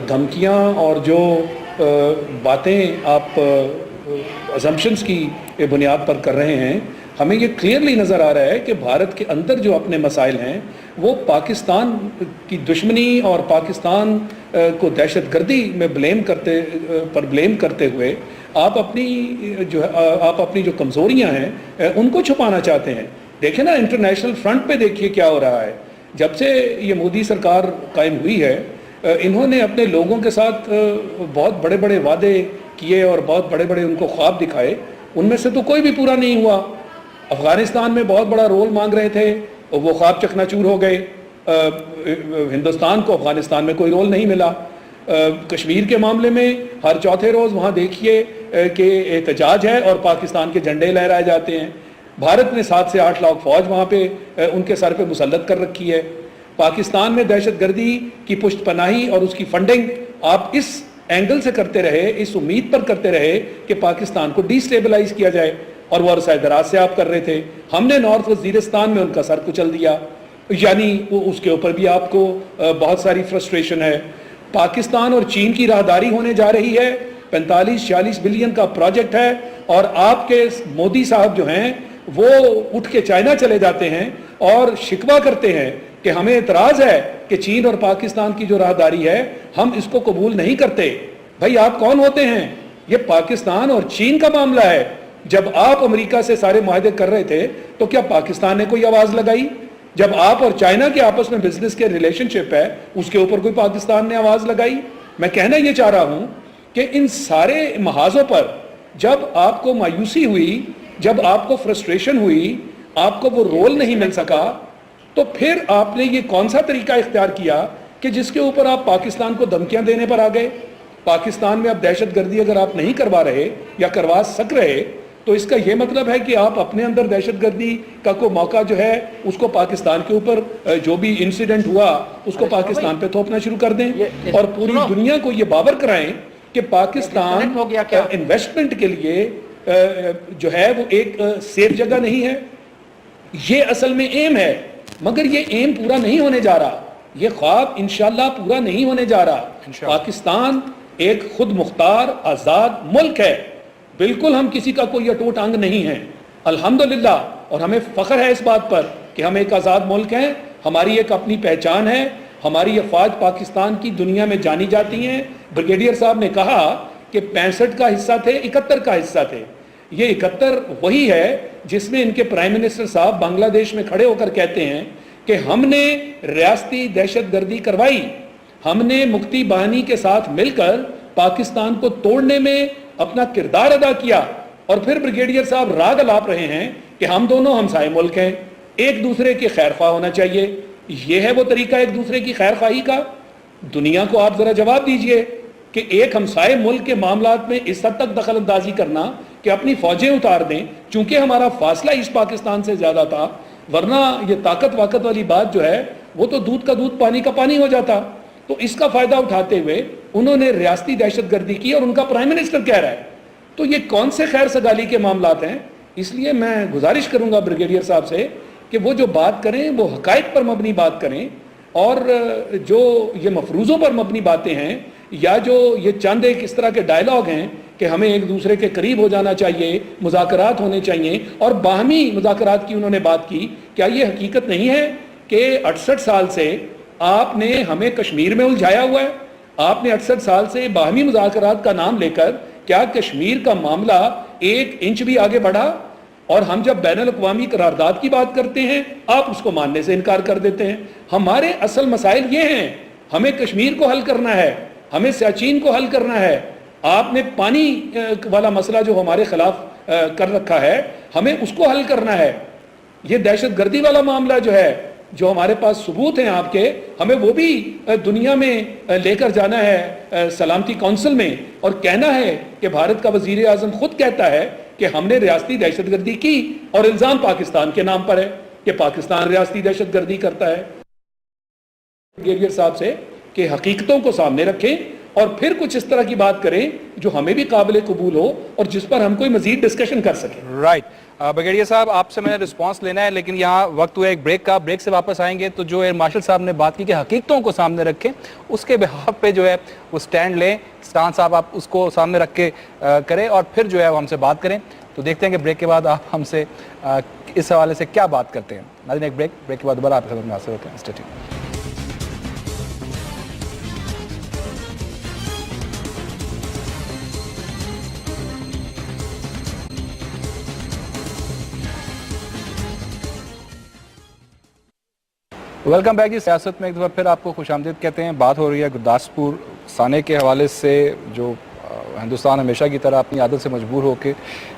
धमकियां और जो बातें आप अजम्पशंस की बुनियाद पर कर रहे हैं, हमें ये क्लियरली नज़र आ रहा है कि भारत के अंदर जो अपने मसाइल हैं वो पाकिस्तान की दुश्मनी और पाकिस्तान को दहशतगर्दी में ब्लेम करते हुए आप अपनी जो कमज़ोरियां हैं उनको छुपाना चाहते हैं। देखें ना, इंटरनेशनल फ्रंट पे देखिए क्या हो रहा है। जब से ये मोदी सरकार कायम हुई है, इन्होंने अपने लोगों के साथ बहुत बड़े बड़े वादे किए और बहुत बड़े बड़े उनको ख्वाब दिखाए, उनमें से तो कोई भी पूरा नहीं हुआ। अफगानिस्तान में बहुत बड़ा रोल मांग रहे थे और वो ख्वाब चकनाचूर हो गए। हिंदुस्तान को अफगानिस्तान में कोई रोल नहीं मिला। कश्मीर के मामले में हर चौथे रोज़ वहाँ देखिए कि एहतजाज है और पाकिस्तान के झंडे लहराए जाते हैं। भारत ने 7 से 8 लाख फौज वहाँ पे उनके सर पे मुसल्लत कर रखी है। पाकिस्तान में दहशतगर्दी की पुष्ट पनाही और उसकी फंडिंग आप इस एंगल से करते रहे, इस उम्मीद पर करते रहे कि पाकिस्तान को डिस्टेबलाइज किया जाए, और वो अरसा दराज से आप कर रहे थे। हमने नॉर्थ वजीरिस्तान में उनका सर कुचल दिया, यानी वो उसके ऊपर भी आपको बहुत सारी फ्रस्ट्रेशन है। पाकिस्तान और चीन की राहदारी होने जा रही है, 45-46 बिलियन का प्रोजेक्ट है, और आपके मोदी साहब जो हैं वो उठ के चाइना चले जाते हैं और शिकवा करते हैं कि हमें एतराज़ है कि चीन और पाकिस्तान की जो राहदारी है हम इसको कबूल नहीं करते। भाई आप कौन होते हैं? ये पाकिस्तान और चीन का मामला है। जब आप अमेरिका से सारे मुआहदे कर रहे थे तो क्या पाकिस्तान ने कोई आवाज़ लगाई? जब आप और चाइना के आपस में बिजनेस के रिलेशनशिप है, उसके ऊपर कोई पाकिस्तान ने आवाज़ लगाई? मैं कहना ये चाह रहा हूँ कि इन सारे महाजों पर जब आपको मायूसी हुई جب آپ کو فرسٹریشن ہوئی, آپ کو وہ رول نہیں مل سکا, تو پھر آپ نے یہ کون سا طریقہ اختیار کیا کہ جس کے اوپر آپ پاکستان کو دھمکیاں دینے پر آ گئے. پاکستان میں اب دہشت گردی اگر آپ نہیں کروا رہے یا کروا سک رہے تو اس کا یہ مطلب ہے کہ آپ اپنے اندر دہشت گردی کا کوئی موقع جو ہے اس کو پاکستان کے اوپر جو بھی انسیڈنٹ ہوا اس کو پاکستان پہ تھوپنا شروع کر دیں اور پوری دنیا کو یہ باور کرائیں کہ پاکستان انویسٹمنٹ کے لیے جو ہے وہ ایک سیف جگہ نہیں ہے. یہ اصل میں ایم ہے, مگر یہ ایم پورا نہیں ہونے جا رہا, یہ خواب انشاءاللہ پورا نہیں ہونے جا رہا. پاکستان ایک خود مختار آزاد ملک ہے, بالکل ہم کسی کا کوئی اٹوٹ انگ نہیں ہیں الحمدللہ, اور ہمیں فخر ہے اس بات پر کہ ہم ایک آزاد ملک ہیں, ہماری ایک اپنی پہچان ہے, ہماری افواج پاکستان کی دنیا میں جانی جاتی ہیں. بریگیڈیئر صاحب نے کہا کہ 65 کا حصہ تھے, 71 کا حصہ تھے. یہ 71 وہی ہے جس میں ان کے پرائم منسٹر صاحب بنگلہ دیش میں کھڑے ہو کر کہتے ہیں کہ ہم نے ریاستی دہشت گردی کروائی, ہم نے مفتی بہانی کے ساتھ مل کر پاکستان کو توڑنے میں اپنا کردار ادا کیا. اور پھر بریگیڈیئر صاحب راگ الاپ رہے ہیں کہ ہم دونوں ہمسائے ملک ہیں, ایک دوسرے کے خیر خواہ ہونا چاہیے. یہ ہے وہ طریقہ ایک دوسرے کی خیر خواہی کا؟ دنیا کو آپ ذرا جواب دیجئے کہ ایک ہمسائے ملک کے معاملات میں اس حد تک دخل اندازی کرنا کہ اپنی فوجیں اتار دیں, چونکہ ہمارا فاصلہ اس پاکستان سے زیادہ تھا, ورنہ یہ طاقت واقت والی بات جو ہے وہ تو دودھ کا دودھ پانی کا پانی ہو جاتا. تو اس کا فائدہ اٹھاتے ہوئے انہوں نے ریاستی دہشت گردی کی اور ان کا پرائم منسٹر کہہ رہا ہے. تو یہ کون سے خیر سگالی کے معاملات ہیں؟ اس لیے میں گزارش کروں گا بریگیڈیئر صاحب سے کہ وہ جو بات کریں وہ حقائق پر مبنی بات کریں, اور جو یہ مفروضوں پر مبنی باتیں ہیں یا جو یہ چند ایک اس طرح کے ڈائلاگ ہیں کہ ہمیں ایک دوسرے کے قریب ہو جانا چاہیے, مذاکرات ہونے چاہیے, اور باہمی مذاکرات کی انہوں نے بات کی. کیا یہ حقیقت نہیں ہے کہ 68 سال سے آپ نے ہمیں کشمیر میں الجھایا ہوا ہے؟ آپ نے 68 سال سے باہمی مذاکرات کا نام لے کر کیا کشمیر کا معاملہ 1 انچ بھی آگے بڑھا؟ اور ہم جب بین الاقوامی قرارداد کی بات کرتے ہیں آپ اس کو ماننے سے انکار کر دیتے ہیں. ہمارے اصل مسائل یہ ہیں, ہمیں کشمیر کو حل کرنا ہے, ہمیں سیاچین کو حل کرنا ہے. آپ نے پانی والا مسئلہ جو ہمارے خلاف کر رکھا ہے, ہمیں اس کو حل کرنا ہے. یہ دہشت گردی والا معاملہ جو ہے, جو ہمارے پاس ثبوت ہیں آپ کے, ہمیں وہ بھی دنیا میں لے کر جانا ہے سلامتی کونسل میں, اور کہنا ہے کہ بھارت کا وزیر اعظم خود کہتا ہے کہ ہم نے ریاستی دہشت گردی کی, اور الزام پاکستان کے نام پر ہے کہ پاکستان ریاستی دہشت گردی کرتا ہے. بریگیڈیئر صاحب سے کہ حقیقتوں کو سامنے رکھیں اور پھر کچھ اس طرح کی بات کریں جو ہمیں بھی قابل قبول ہو اور جس پر ہم کوئی مزید ڈسکشن کر سکیں.
رائٹ. بریگیڈیئر صاحب آپ سے میں نے رسپانس لینا ہے, لیکن یہاں وقت ہوا ایک بریک کا, بریک سے واپس آئیں گے تو جو ایئر مارشل صاحب نے بات کی کہ حقیقتوں کو سامنے رکھیں, اس کے بہاف پہ جو ہے وہ سٹینڈ لیں. سٹان صاحب آپ اس کو سامنے رکھ کے کریں اور پھر جو ہے وہ ہم سے بات کریں. تو دیکھتے ہیں کہ بریک کے بعد آپ ہم سے اس حوالے سے کیا بات کرتے ہیں. ناظرین ایک بریک کے بعد دوبارہ آپ کی خدمت میں حاضر ہوتے ہیں. Stay tuned. Welcome back. سیاست میں ایک دفعہ پھر آپ کو خوش آمدید کہتے ہیں. بات ہو رہی ہے گرداسپور سانے کے حوالے سے, جو ہندوستان ہمیشہ کی طرح اپنی عادت سے مجبور ہو کے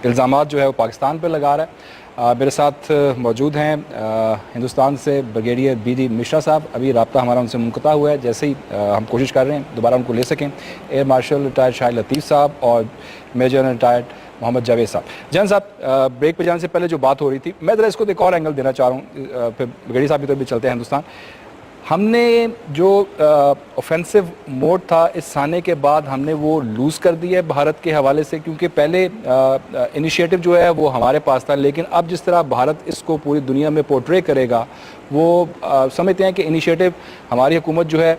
الزامات جو ہے وہ پاکستان پہ لگا رہا ہے. میرے ساتھ موجود ہیں ہندوستان سے بریگیڈیئر بی ڈی مشرا صاحب. ابھی رابطہ ہمارا ان سے منقطع ہوا ہے, جیسے ہی ہم کوشش کر رہے ہیں دوبارہ ان کو لے سکیں. ایئر مارشل ریٹائرڈ شاہد لطیف صاحب اور میجر ریٹائرڈ محمد جاوید صاحب. جان صاحب, بریک پہ جانے سے پہلے جو بات ہو رہی تھی, میں ذرا اس کو ایک اور اینگل دینا چاہ رہا ہوں, پھر بریگیڈیئر صاحب کی طرف بھی چلتے ہیں. ہندوستان ہم نے جو اوفینسو موڈ تھا اس سانے کے بعد ہم نے وہ لوز کر دی ہے بھارت کے حوالے سے, کیونکہ پہلے انیشیٹو جو ہے وہ ہمارے پاس تھا, لیکن اب جس طرح بھارت اس کو پوری دنیا میں پورٹرے کرے گا وہ سمجھتے ہیں کہ انیشیٹو ہماری حکومت جو ہے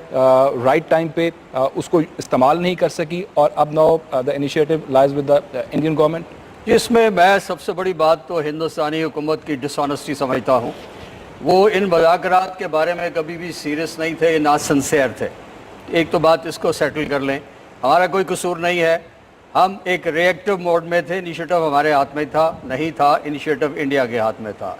رائٹ ٹائم پہ اس کو استعمال نہیں کر سکی, اور اب now the initiative lies with the Indian government.
اس میں میں سب سے بڑی بات تو ہندوستانی حکومت کی ڈس آنیسٹی سمجھتا ہوں. وہ ان مذاکرات کے بارے میں کبھی بھی سیریس نہیں تھے, نہ سنسیئر تھے. ایک تو بات اس کو سیٹل کر لیں, ہمارا کوئی قصور نہیں ہے, ہم ایک ری ایکٹیو موڈ میں تھے. انیشیٹو ہمارے ہاتھ میں تھا نہیں تھا, انیشیٹو انڈیا کے ہاتھ میں تھا.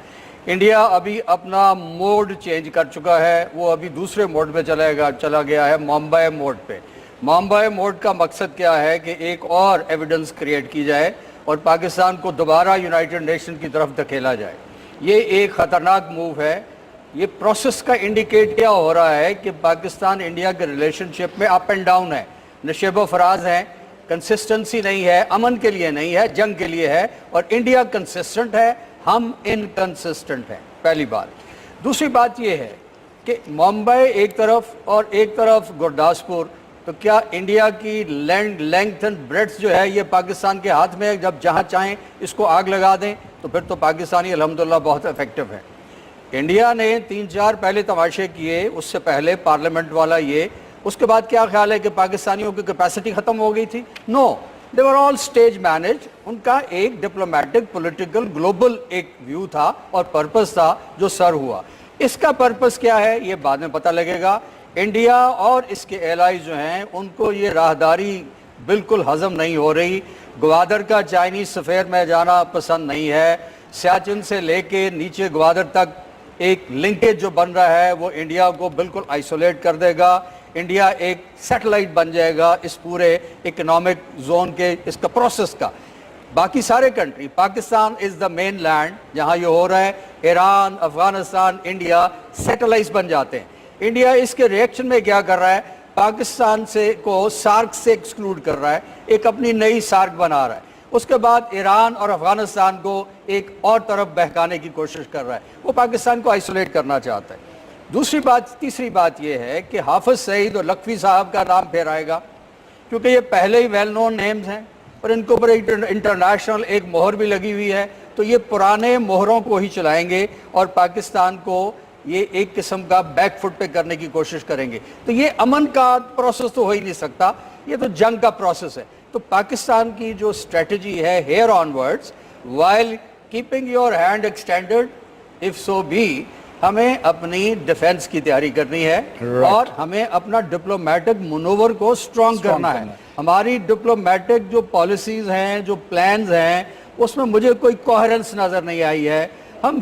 انڈیا ابھی اپنا موڈ چینج کر چکا ہے, وہ ابھی دوسرے موڈ پہ چلا گیا ہے, ممبئی موڈ پہ. ممبئی موڈ کا مقصد کیا ہے کہ ایک اور ایویڈنس کریٹ کی جائے, اور پاکستان کو دوبارہ یونائٹڈ نیشن کی طرف دھکیلا جائے. یہ ایک خطرناک موو ہے. یہ پروسیس کا انڈیکیٹ کیا ہو رہا ہے کہ پاکستان انڈیا کے ریلیشن شپ میں اپ اینڈ ڈاؤن ہے, نشیب و فراز ہیں, کنسسٹنسی نہیں ہے, امن کے لیے نہیں ہے, جنگ کے لیے ہے, اور انڈیا کنسسٹنٹ ہے, ہم انکنسسٹنٹ ہیں. پہلی بات. دوسری بات یہ ہے کہ ممبئی ایک طرف اور ایک طرف گرداسپور, تو کیا انڈیا کی لینگتھ اینڈ بریڈتھ جو ہے یہ پاکستان کے ہاتھ میں ہے؟ جب جہاں چاہیں اس کو آگ لگا دیں تو پھر تو پاکستانی الحمدللہ بہت افیکٹو ہے. انڈیا نے 3-4 پہلے تماشے کیے, اس سے پہلے پارلیمنٹ والا یہ, اس کے بعد کیا خیال ہے کہ پاکستانیوں کی کیپیسٹی ختم ہو گئی تھی؟ نو, دے ور آل سٹیج مینجڈ. ان کا ایک ڈپلومیٹک پولیٹیکل گلوبل ایک ویو تھا اور پرپس تھا جو سر ہوا. اس کا پرپس کیا ہے یہ بعد میں پتہ لگے گا. انڈیا اور اس کے ایلائز جو ہیں ان کو یہ راہداری بالکل ہضم نہیں ہو رہی. گوادر کا چائنیز سفیر میں جانا پسند نہیں ہے. سیاچن سے لے کے نیچے گوادر تک ایک لنکیج جو بن رہا ہے وہ انڈیا کو بالکل آئسولیٹ کر دے گا. انڈیا ایک سیٹلائٹ بن جائے گا اس پورے اکنامک زون کے, اس کا پروسیس کا. باقی سارے کنٹری, پاکستان از دا مین لینڈ جہاں یہ ہو رہا ہے, ایران, افغانستان, انڈیا سیٹلائٹس بن جاتے ہیں. انڈیا اس کے ریئیکشن میں کیا کر رہا ہے, پاکستان سے کو سارک سے ایکسکلوڈ کر رہا ہے, ایک اپنی نئی سارک بنا رہا ہے. اس کے بعد ایران اور افغانستان کو ایک اور طرف بہکانے کی کوشش کر رہا ہے. وہ پاکستان کو آئسولیٹ کرنا چاہتا ہے. تیسری بات یہ ہے کہ حافظ سعید اور لکھوی صاحب کا نام پھر آئے گا, کیونکہ یہ پہلے ہی ویل نون نیمز ہیں اور ان کے اوپر انٹرنیشنل ایک مہر بھی لگی ہوئی ہے. تو یہ پرانے مہروں کو ہی چلائیں گے اور پاکستان کو یہ ایک قسم کا بیک فٹ پہ کرنے کی کوشش کریں گے. تو یہ امن کا پروسیس تو ہو ہی نہیں سکتا, یہ تو جنگ کا پروسیس ہے. تو پاکستان کی جو اسٹریٹجی ہے here onwards, while keeping your hand extended if so be, ہمیں اپنی ڈیفنس کی تیاری کرنی ہے اور ہمیں اپنا ڈپلومیٹک منور کو سٹرونگ کرنا ہے. ہماری ڈپلومیٹک جو پالیسیز ہیں, جو پلانز ہیں, اس میں مجھے کوئی کوہرنس نظر نہیں آئی ہے. ہم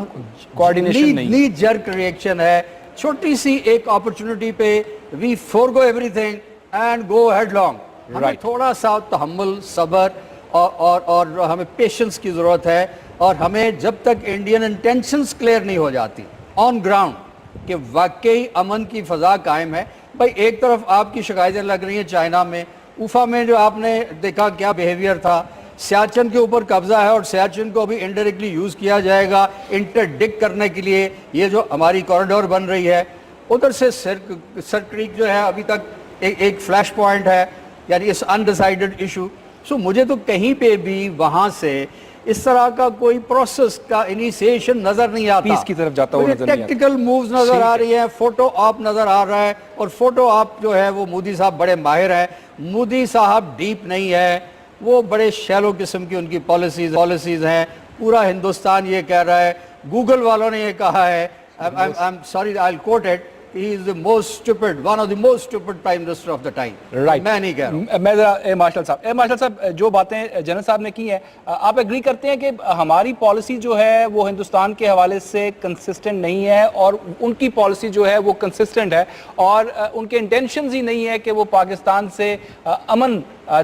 کوآرڈینیشن جرک ریئیکشن ہے. چھوٹی سی ایک اپرچونٹی پہ we forgo everything and go headlong. ہمیں تھوڑا سا تحمل, صبر اور ہمیں پیشنس کی ضرورت ہے. اور ہمیں جب تک انڈین انٹینشنز کلیئر نہیں ہو جاتی آن گراؤنڈ کہ واقعی امن کی فضا قائم ہے. بھائی ایک طرف آپ کی شکایتیں لگ رہی ہیں چائنا میں, اوفا میں جو آپ نے دیکھا کیا بیہیویئر تھا, سیاچن کے اوپر قبضہ ہے اور سیاچن کو بھی انڈائریکٹلی یوز کیا جائے گا انٹرڈکٹ کرنے کے لیے. یہ جو ہماری کوریڈور بن رہی ہے, ادھر سے سر کریک جو ہے ابھی تک ایک فلیش پوائنٹ ہے, یعنی اس انڈیسائیڈڈ ایشو. سو مجھے تو کہیں پہ بھی وہاں سے اس طرح کا کوئی پروسیس کا انیشیشن نظر نہیں آتا.
پیس کی طرف جاتا ہوا نظر نہیں آتا.
ٹیکٹیکل مووز نظر آ رہی ہیں, فوٹو آپ نظر آ رہا ہے, اور فوٹو آپ جو ہے وہ مودی صاحب بڑے ماہر ہیں. مودی صاحب ڈیپ نہیں ہے, وہ بڑے شیلو قسم کی ان کی پالیسیز ہیں. پورا ہندوستان یہ کہہ رہا ہے, گوگل والوں نے یہ کہا ہے, I'm sorry I'll quote it, he is the most stupid, one of the most stupid prime minister of the time.
Right.
میں نہیں کہہ رہا ہوں.
میں ذرا مارشل صاحب جو باتیں جنرل صاحب نے کی ہیں, آپ ایگری کرتے ہیں کہ ہماری پالیسی جو ہے وہ ہندوستان کے حوالے سے کنسسٹنٹ نہیں ہے اور ان کی پالیسی جو ہے وہ کنسسٹنٹ ہے, اور ان کے انٹینشنز ہی نہیں ہے کہ وہ پاکستان سے امن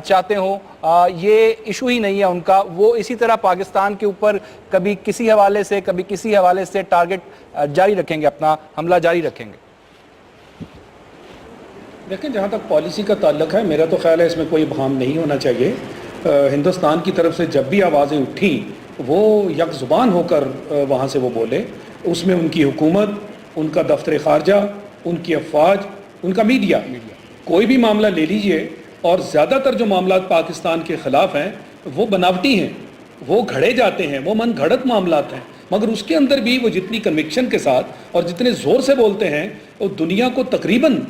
چاہتے ہوں, یہ ایشو ہی نہیں ہے ان کا. وہ اسی طرح پاکستان کے اوپر کبھی کسی حوالے سے کبھی کسی حوالے سے ٹارگٹ جاری رکھیں گے, اپنا حملہ جاری رکھیں گے.
دیکھیں جہاں تک پالیسی کا تعلق ہے, میرا تو خیال ہے اس میں کوئی ابہام نہیں ہونا چاہیے. ہندوستان کی طرف سے جب بھی آوازیں اٹھیں وہ یک زبان ہو کر وہاں سے وہ بولے. اس میں ان کی حکومت, ان کا دفتر خارجہ, ان کی افواج, ان کا میڈیا, کوئی بھی معاملہ لے لیجئے, اور زیادہ تر جو معاملات پاکستان کے خلاف ہیں وہ بناوٹی ہیں, وہ گھڑے جاتے ہیں, وہ من گھڑت معاملات ہیں. مگر اس کے اندر بھی وہ جتنی کنوکشن کے ساتھ اور جتنے زور سے بولتے ہیں وہ دنیا کو تقریباً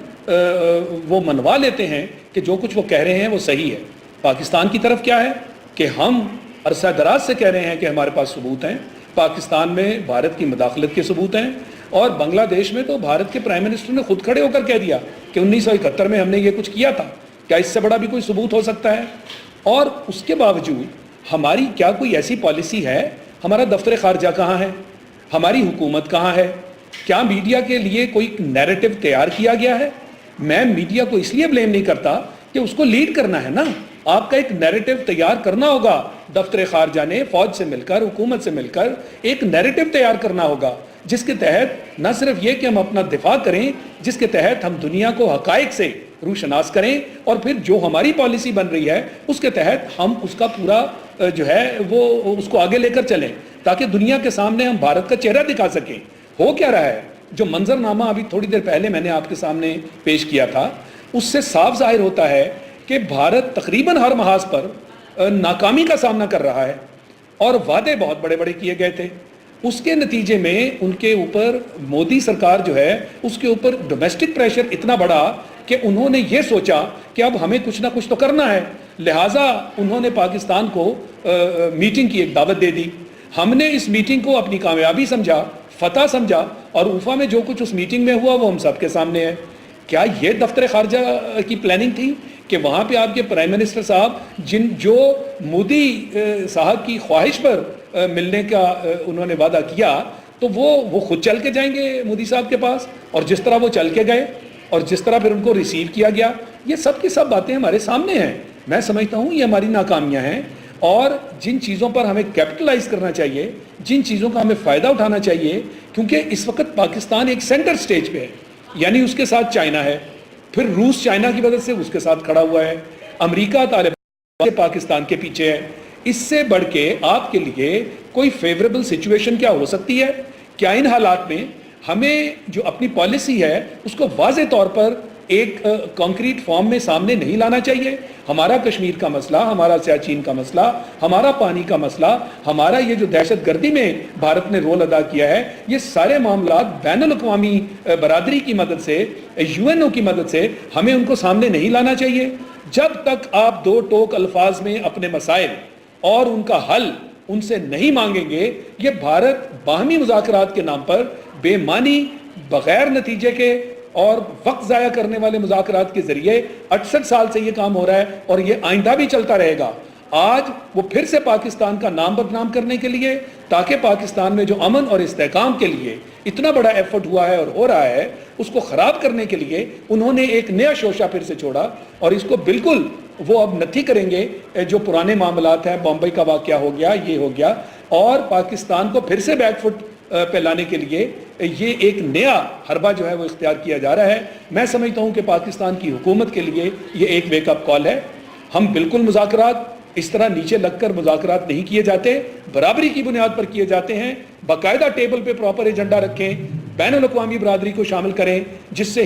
وہ منوا لیتے ہیں کہ جو کچھ وہ کہہ رہے ہیں وہ صحیح ہے. پاکستان کی طرف کیا ہے کہ ہم عرصہ دراز سے کہہ رہے ہیں کہ ہمارے پاس ثبوت ہیں. پاکستان میں بھارت کی مداخلت کے ثبوت ہیں, اور بنگلہ دیش میں تو بھارت کے پرائم منسٹر نے خود کھڑے ہو کر کہہ دیا کہ 1971 میں ہم نے یہ کچھ کیا تھا. کیا اس سے بڑا بھی کوئی ثبوت ہو سکتا ہے؟ اور اس کے باوجود ہماری کیا کوئی ایسی پالیسی ہے؟ ہمارا دفتر خارجہ کہاں ہے؟ ہماری حکومت کہاں ہے؟ کیا میڈیا کے لیے کوئی نیریٹو تیار کیا گیا ہے؟ میں میڈیا کو اس لیے بلیم نہیں کرتا کہ اس کو لیڈ کرنا ہے نا. आपका एक नैरेटिव तैयार करना होगा। दफ्तर खारजा ने फौज से मिलकर, हुकूमत से मिलकर एक नैरेटिव तैयार करना होगा, जिसके तहत न सिर्फ ये कि हम अपना दिफा करें, जिसके तहत हम दुनिया को हकायक से रूशनास करें और फिर जो हमारी पॉलिसी बन रही है उसके तहत हम उसका पूरा जो है वो उसको आगे लेकर चलें, ताकि दुनिया के सामने हम भारत का चेहरा दिखा सकें। हो क्या रहा है, जो मंजरनामा अभी थोड़ी देर पहले मैंने आपके सामने पेश किया था, उससे साफ जाहिर होता है कि भारत तकरीबन हर महाज पर नाकामी का सामना कर रहा है और वादे बहुत बड़े बड़े किए गए थे। उसके नतीजे में उनके ऊपर मोदी सरकार जो है उसके ऊपर डोमेस्टिक प्रेशर इतना बढ़ा कि उन्होंने ये सोचा कि अब हमें कुछ ना कुछ तो करना है, लिहाजा उन्होंने पाकिस्तान को मीटिंग की एक दावत दे दी। हमने इस मीटिंग को अपनी कामयाबी समझा, फतह समझा और उफा में जो कुछ उस मीटिंग में हुआ वो हम सबके सामने है। क्या ये दफ्तर खारजा की प्लानिंग थी कि वहाँ पे आपके प्राइम मिनिस्टर साहब जो मोदी साहब की ख्वाहिश पर मिलने का उन्होंने वादा किया, तो वो खुद चल के जाएंगे मोदी साहब के पास, और जिस तरह वो चल के गए और जिस तरह फिर उनको रिसीव किया गया, ये सब की सब बातें हमारे सामने हैं। मैं समझता हूँ ये हमारी नाकामियाँ हैं और जिन चीज़ों पर हमें कैपिटलाइज करना चाहिए, जिन चीज़ों का हमें फ़ायदा उठाना चाहिए, क्योंकि इस वक्त पाकिस्तान एक सेंटर स्टेज पे है, यानी उसके साथ चाइना है, फिर रूस चाइना की मदद से उसके साथ खड़ा हुआ है, अमेरिका तालिबान से पाकिस्तान के पीछे है। इससे बढ़ के आपके लिए कोई फेवरेबल सिचुएशन क्या हो सकती है? क्या इन हालात में हमें जो अपनी पॉलिसी है उसको वाज़े तौर पर एक कॉन्क्रीट फॉर्म में सामने नहीं लाना चाहिए? हमारा कश्मीर का मसला, हमारा सियाचिन का मसला, हमारा पानी का मसला, हमारा ये जो दहशतगर्दी में भारत ने रोल अदा किया है, ये सारे मामला बैनुल-अक़वामी बरादरी की मदद से, यूएनओ की मदद से हमें उनको सामने नहीं लाना चाहिए। जब तक आप दो टोक अल्फाज में अपने मसाइल और उनका हल उनसे नहीं मांगेंगे, ये भारत बाहमी मुज़ाकरात के नाम पर बेमानी, बगैर नतीजे के और वक्त ज़ाया करने वाले मुज़ाकरात के ज़रिए 68 साल से ये काम हो रहा है और ये आइंदा भी चलता रहेगा। आज वो फिर से पाकिस्तान का नाम बदनाम करने के लिए, ताकि पाकिस्तान में जो अमन और इस्तेहकाम के लिए इतना बड़ा एफर्ट हुआ है और हो रहा है, उसको ख़राब करने के लिए उन्होंने एक नया शोशा फिर से छोड़ा और इसको बिल्कुल वो अब नथी करेंगे। जो पुराने मामलात हैं, बॉम्बे का वाक़या हो गया, ये हो गया, और पाकिस्तान को फिर से बैकफुट पे लाने के लिए ये एक नया हरबा जो है वो इख्तियार किया जा रहा है। मैं समझता हूँ कि पाकिस्तान की हुकूमत के लिए ये एक वेकअप कॉल है। हम बिल्कुल मुज़ाकरात इस तरह नीचे लगकर मुज़ाकरात नहीं किए जाते, बराबरी की बुनियाद पर किए जाते हैं। बाकायदा टेबल पे प्रॉपर एजेंडा रखें, बैनुल-अक़वामी बरादरी को शामिल करें, जिससे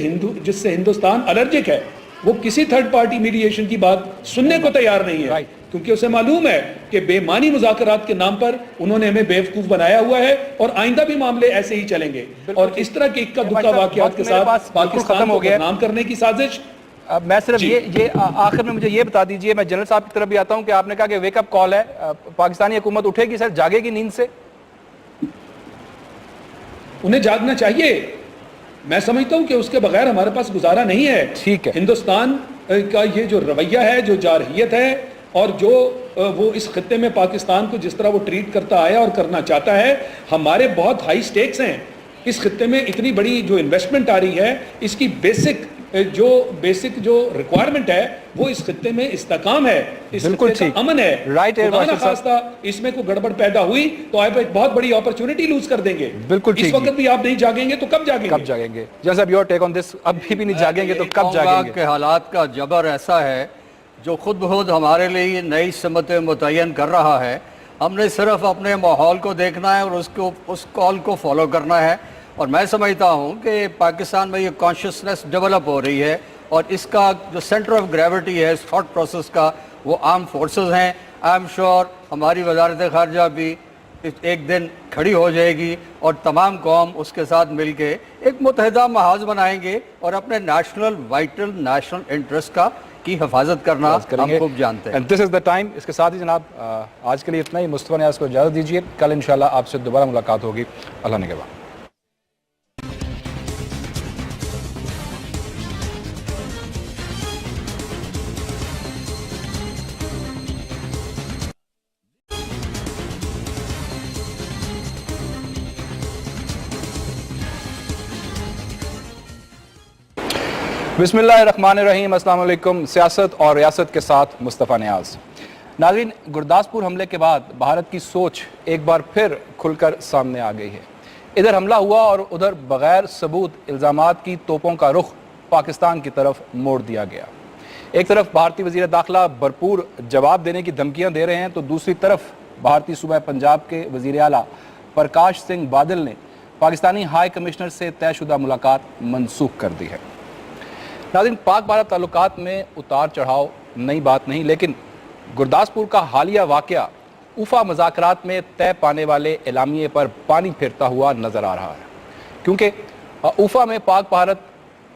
हिंदुस्तान एलर्जिक है, वो किसी थर्ड पार्टी मीडिएशन की बात सुनने को तैयार नहीं है, क्योंकि उसे मालूम है कि बेमानी मुज़ाकरात के नाम पर उन्होंने हमें बेवकूफ़ बनाया हुआ है और आइंदा भी मामले ऐसे ही चलेंगे। और इस तरह के इक्का दुक्का वाक़यात के साथ पाकिस्तान को बदनाम करने की साजिश।
मैं सिर्फ ये आखिर में मुझे ये बता दीजिए, मैं जनरल साहब की तरफ भी आता हूं कि आपने कहा कि वेकअप कॉल है, पाकिस्तानी हुकूमत उठेगी सर, जागेगी नींद से?
उन्हें जागना चाहिए। मैं समझता हूं कि उसके बगैर हमारे पास गुजारा नहीं है।
ठीक है,
हिंदुस्तान का ये जो रवैया है, जो जारहियत है, और जो वो इस खत्ते में पाकिस्तान को जिस तरह वो ट्रीट करता आया और करना चाहता है, हमारे बहुत हाई स्टेक्स हैं इस खत्ते में। इतनी बड़ी जो इन्वेस्टमेंट आ रही है, इसकी बेसिक जो रिक्वायरमेंट है वो इस खत्ते में इस्तेकाम है, इस खत्ते का अमन है।
राइट
खास्ता इसमें कोई गड़बड़ पैदा हुई तो आप एक बहुत बड़ी अपॉर्चुनिटी लूज कर देंगे।
बिल्कुल ठीक।
इस वक्त भी आप नहीं जागेंगे तो कब जागेंगे?
जैसा योर टेक ऑन दिस, अभी भी नहीं जागेंगे तो कब जागेंगे?
के हालात का जबर ऐसा है जो खुद बहुत हमारे लिए नई समतें मुतय्यन कर रहा है। हमने सिर्फ अपने माहौल को देखना है और उस कॉल को फॉलो करना है। और मैं समझता हूँ कि पाकिस्तान में ये कॉन्शियसनेस डेवलप हो रही है और इसका जो सेंटर ऑफ ग्रेविटी है इस थॉट प्रोसेस का, वो आर्म फोर्सेस हैं। आई एम श्योर हमारी वजारत खारजा भी एक दिन खड़ी हो जाएगी और तमाम कौम उसके साथ मिलके एक मुतहदा महाज बनाएंगे और अपने नेशनल वाइटल नेशनल इंटरेस्ट की हिफाजत करना हम खूब जानते हैं।
This is the time. इसके साथ ही जनाब आज के लिए इतना ही। मुस्तफा नियाज़ को इजाज़त दीजिए, कल इंशाल्लाह आपसे दोबारा मुलाकात होगी। अल्लाह ने के बाद। बिस्मिल्लाहिर्रहमानिर्रहीम, अस्सलाम वालेकुम। सियासत और रियासत के साथ मुस्तफ़ा नियाज़। नाज़रीन, गुरदासपुर हमले के बाद भारत की सोच एक बार फिर खुलकर सामने आ गई है। इधर हमला हुआ और उधर बग़ैर सबूत इल्ज़ामात की तोपों का रुख पाकिस्तान की तरफ मोड़ दिया गया। एक तरफ भारतीय वज़ीर दाखिला भरपूर जवाब देने की धमकियां दे रहे हैं, तो दूसरी तरफ भारतीय सूबा पंजाब के वज़ीर आला प्रकाश सिंह बादल ने पाकिस्तानी हाई कमिश्नर से तयशुदा मुलाकात मनसूख कर दी है। नाज़रीन, पाक भारत ताल्लुकात में उतार चढ़ाव नई बात नहीं, लेकिन गुरदासपुर का हालिया वाक़या उफ़ा मज़ाकरात में तय पाने वाले एलामिये पर पानी फेरता हुआ नज़र आ रहा है, क्योंकि उफ़ा में पाक भारत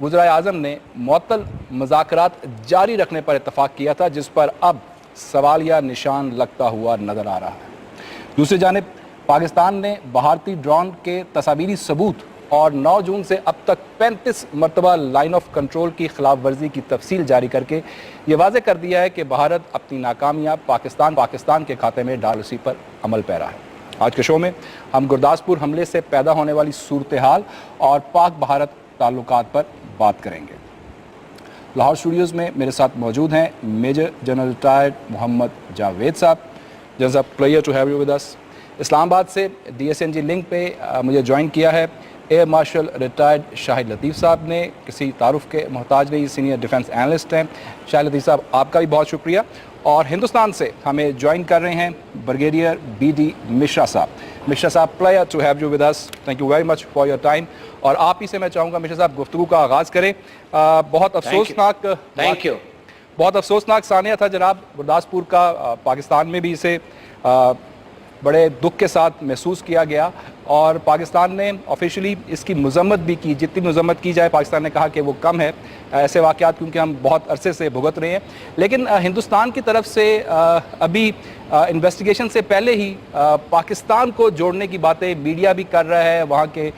वज़ीर आज़म ने मुअत्तल मज़ाकरात जारी रखने पर इत्तफ़ाक़ किया था, जिस पर अब सवालिया निशान लगता हुआ नज़र आ रहा है। दूसरी जानिब पाकिस्तान ने भारतीय ड्रोन के तस्वीरी सबूत और 9 जून से अब तक 35 मरतबा लाइन ऑफ कंट्रोल की खिलाफ वर्जी की तफसील जारी करके ये वाज़े कर दिया है कि भारत अपनी नाकामियाँ पाकिस्तान के खाते में डाल उसी पर अमल पैरा है। आज के शो में हम गुरदासपुर हमले से पैदा होने वाली सूरत हाल और पाक भारत ताल्लुकात पर बात करेंगे। लाहौर स्टूडियोज़ में मेरे साथ मौजूद हैं major general retired Mohammad Javed साहब। जनरल साहब, pleasure to have you with us. Islamabad से DSNG लिंक पे मुझे ज्वाइन किया है air marshal retired Shahid Latif साहब ने, किसी तारुफ के मोहताज नहीं, सीनियर डिफेंस एनालिस्ट हैं। शाहिद लतीफ़ साहब, आपका भी बहुत शुक्रिया। और हिंदुस्तान से हमें ज्वाइन कर रहे हैं ब्रिगेडियर BD मिश्रा साहब। मिश्रा साहब, pleasure to have you with us, thank you very much for your time. और आप ही से मैं चाहूँगा मिश्रा साहब, गुफ्तगू का आगाज़ करें। बहुत अफसोसनाक सानिया था जनाब गुरदासपुर का। पाकिस्तान में भी इसे बड़े दुख के साथ महसूस किया गया और पाकिस्तान ने ऑफिशियली इसकी मजम्मत भी की। जितनी मजम्मत की जाए, पाकिस्तान ने कहा कि वो कम है ऐसे वाक़यात, क्योंकि हम बहुत अरसे से भुगत रहे हैं। लेकिन हिंदुस्तान की तरफ से अभी इन्वेस्टिगेशन से पहले ही पाकिस्तान को जोड़ने की बातें मीडिया भी कर रहा है, वहाँ के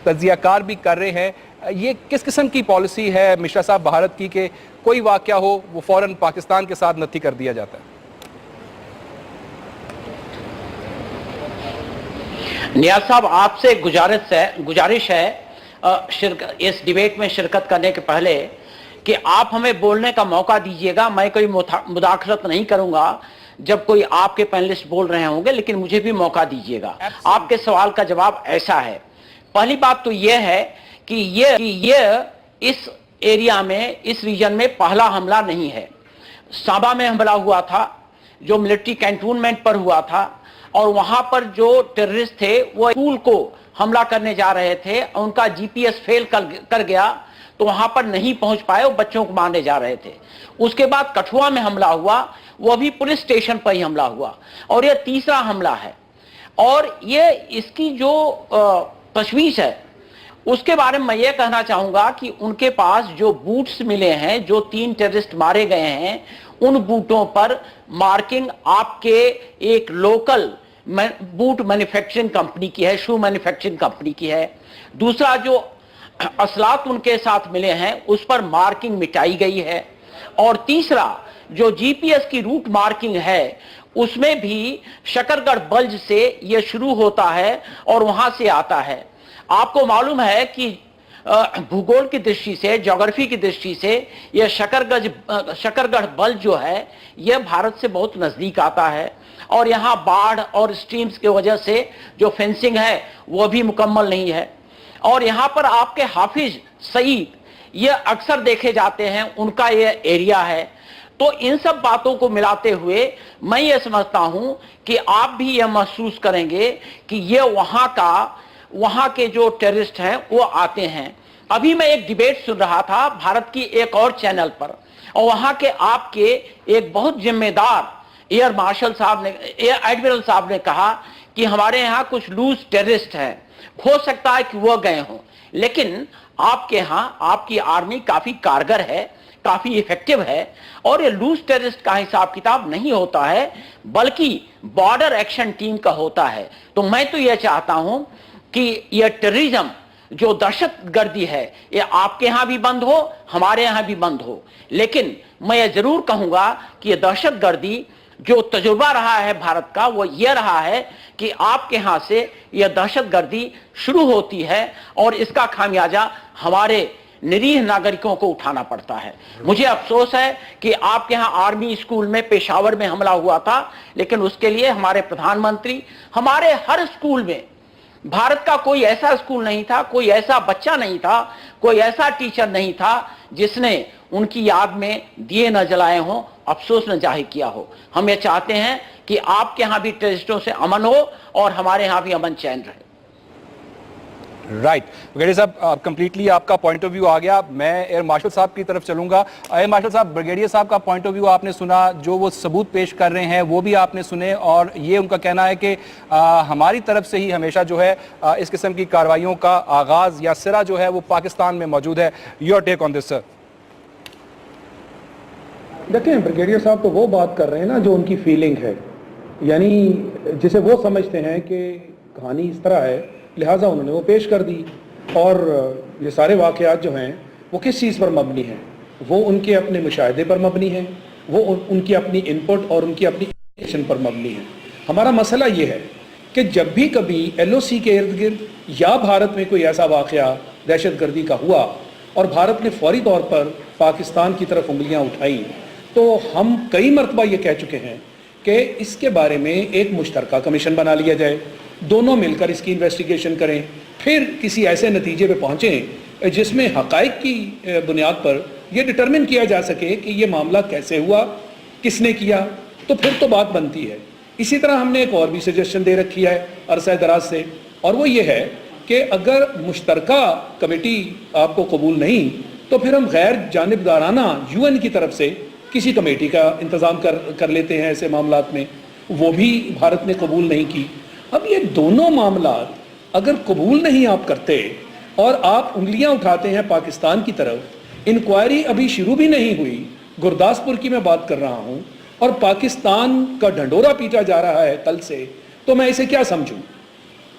तज्ज़ियाकार भी कर रहे हैं। ये किस किस्म की पॉलिसी है मिश्रा साहब भारत की कि कोई वाक़या हो वो फ़ौरन पाकिस्तान के साथ नत्थी कर दिया जाता है?
नियाज साहब, आपसे गुजारिश है इस डिबेट में शिरकत करने के पहले कि आप हमें बोलने का मौका दीजिएगा। मैं कोई मुदाखलत नहीं करूंगा जब कोई आपके पैनलिस्ट बोल रहे होंगे, लेकिन मुझे भी मौका दीजिएगा। आपके सवाल का जवाब ऐसा है। पहली बात तो यह है कि ये इस एरिया में, इस रीजन में पहला हमला नहीं है। साबा में हमला हुआ था, जो मिलिट्री कैंटोनमेंट पर हुआ था, और वहां पर जो टेररिस्ट थे वो स्कूल को हमला करने जा रहे थे, उनका GPS फेल कर गया तो वहां पर नहीं पहुंच पाए, वो बच्चों को मारने जा रहे थे। उसके बाद कठुआ में हमला हुआ, वो भी पुलिस स्टेशन पर ही हमला हुआ, और ये तीसरा हमला है। और ये इसकी जो तशवीश है उसके बारे में मैं ये कहना चाहूंगा कि उनके पास जो बूट्स मिले हैं, जो 3 टेररिस्ट मारे गए हैं, उन बूटों पर मार्किंग आपके एक लोकल बूट मैन्युफैक्चरिंग कंपनी की है, शू मैन्युफैक्चरिंग कंपनी की है। दूसरा, जो असलात उनके साथ मिले हैं उस पर मार्किंग मिटाई गई है। और तीसरा, जो GPS की रूट मार्किंग है उसमें भी शकरगढ़ बल्ज से यह शुरू होता है और वहां से आता है। आपको मालूम है कि भूगोल की दृष्टि से, ज्योग्राफी की दृष्टि से यह शकरगढ़ बल्ज जो है यह भारत से बहुत नजदीक आता है, और यहाँ बाढ़ और स्ट्रीम्स की वजह से जो फेंसिंग है वह भी मुकम्मल नहीं है। और यहाँ पर आपके हाफिज सईद ये अक्सर देखे जाते हैं, उनका यह एरिया है। तो इन सब बातों को मिलाते हुए मैं ये समझता हूं कि आप भी यह महसूस करेंगे कि ये वहां के जो टेररिस्ट हैं वो आते हैं। अभी मैं एक डिबेट सुन रहा था भारत की एक और चैनल पर, और वहां के आपके एक बहुत जिम्मेदार एयर मार्शल साहब ने, एयर एडमिरल साहब ने कहा कि हमारे यहाँ कुछ लूज टेररिस्ट हैं, हो सकता है कि वो गए हों, लेकिन आपके यहाँ आपकी आर्मी काफी कारगर है, काफी इफेक्टिव है, और ये लूज टेररिस्ट का हिसाब किताब नहीं होता है, बल्कि बॉर्डर एक्शन टीम का होता है। तो मैं तो यह चाहता हूं कि यह टेररिज्म, जो दहशतगर्दी है, ये आपके यहां भी बंद हो, हमारे यहां भी बंद हो। लेकिन मैं ये जरूर कहूंगा कि यह दहशतगर्दी जो तजुर्बा रहा है भारत का, वो ये रहा है कि आपके यहां से यह दहशतगर्दी शुरू होती है और इसका खामियाजा हमारे निरीह नागरिकों को उठाना पड़ता है। मुझे अफसोस है कि आपके यहाँ आर्मी स्कूल में पेशावर में हमला हुआ था, लेकिन उसके लिए हमारे प्रधानमंत्री, हमारे हर स्कूल में, भारत का कोई ऐसा स्कूल नहीं था, कोई ऐसा बच्चा नहीं था, कोई ऐसा टीचर नहीं था जिसने उनकी याद में दिए न जलाए हों, अफसोस न जाहिर किया हो। हम ये चाहते हैं कि आपके यहाँ भी टेररिस्टों से अमन हो और हमारे यहाँ भी अमन चैन रहे।
राइट ब्रिगेडियर साहब, कंप्लीटली आपका पॉइंट ऑफ व्यू आ गया। मैं एयर मार्शल साहब की तरफ चलूंगा। एयर मार्शल साहब, ब्रिगेडियर साहब का पॉइंट ऑफ व्यू आपने सुना, जो वो सबूत पेश कर रहे हैं वो भी आपने सुने, और ये उनका कहना है कि हमारी तरफ से ही हमेशा जो है इस किस्म की कार्रवाइयों का आगाज या सिरा जो है वो पाकिस्तान में मौजूद है। Your take on this sir.
देखें, ब्रिगेडियर साहब तो वो बात कर रहे हैं ना जो उनकी फीलिंग है, यानी जिसे वो समझते हैं कि कहानी इस तरह है, लिहाजा उन्होंने वो पेश कर दी। और ये सारे वाक़यात जो हैं वो किस चीज़ पर मबनी हैं? वो उनके अपने मुशाहिदे पर मबनी हैं, वो उनकी अपनी इनपुट और उनकी अपनी एक्शन पर मबनी है। हमारा मसला ये है कि जब भी कभी LOC के इर्द गिर्द या भारत में कोई ऐसा वाक़या दहशतगर्दी का हुआ और भारत ने फौरी तौर पर पाकिस्तान की तरफ उंगलियां उठाई, तो हम कई मरतबा ये कह चुके हैं कि इसके बारे में एक मुश्तरका कमीशन बना लिया जाए, दोनों मिलकर इसकी इन्वेस्टिगेशन करें, फिर किसी ऐसे नतीजे पे पहुँचें जिसमें हक़ाइक़ की बुनियाद पर यह डिटरमिन किया जा सके कि ये मामला कैसे हुआ, किसने किया, तो फिर तो बात बनती है। इसी तरह हमने एक और भी सजेशन दे रखी है अरसा दराज से, और वो ये है कि अगर मुश्तरका कमेटी आपको कबूल नहीं, तो फिर हम गैर जानिबदाराना UN की तरफ से किसी कमेटी का इंतज़ाम कर लेते हैं ऐसे मामलात में। वो भी भारत ने कबूल नहीं की। अब ये दोनों मामलात अगर कबूल नहीं आप करते और आप उंगलियां उठाते हैं पाकिस्तान की तरफ, इंक्वायरी अभी शुरू भी नहीं हुई, गुरदासपुर की मैं बात कर रहा हूं, और पाकिस्तान का ढंडोरा पीटा जा रहा है कल से, तो मैं इसे क्या समझूं?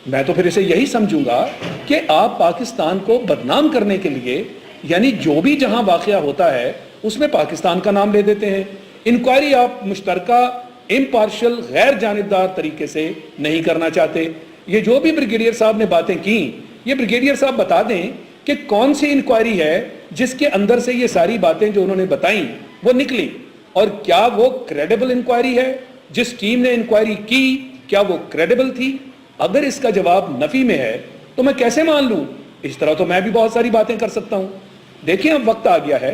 मैं तो फिर इसे यही समझूंगा कि आप पाकिस्तान को बदनाम करने के लिए, यानी जो भी जहां वाक़या होता है उसमें पाकिस्तान का नाम ले देते हैं। इंक्वायरी आप मुश्तरका इम्पार्शल गैर जानिबदार तरीके से नहीं करना चाहते। ये जो भी ब्रिगेडियर साहब ने बातें की, ये ब्रिगेडियर साहब बता दें कि कौन सी इंक्वायरी है जिसके अंदर से ये सारी बातें जो उन्होंने बताई वो निकली, और क्या वो क्रेडिबल इंक्वायरी है? जिस टीम ने इंक्वायरी की, क्या वो क्रेडिबल थी? अगर इसका जवाब नफी में है तो मैं कैसे मान लूं? इस तरह तो मैं भी बहुत सारी बातें कर सकता हूं। देखिए, अब वक्त आ गया है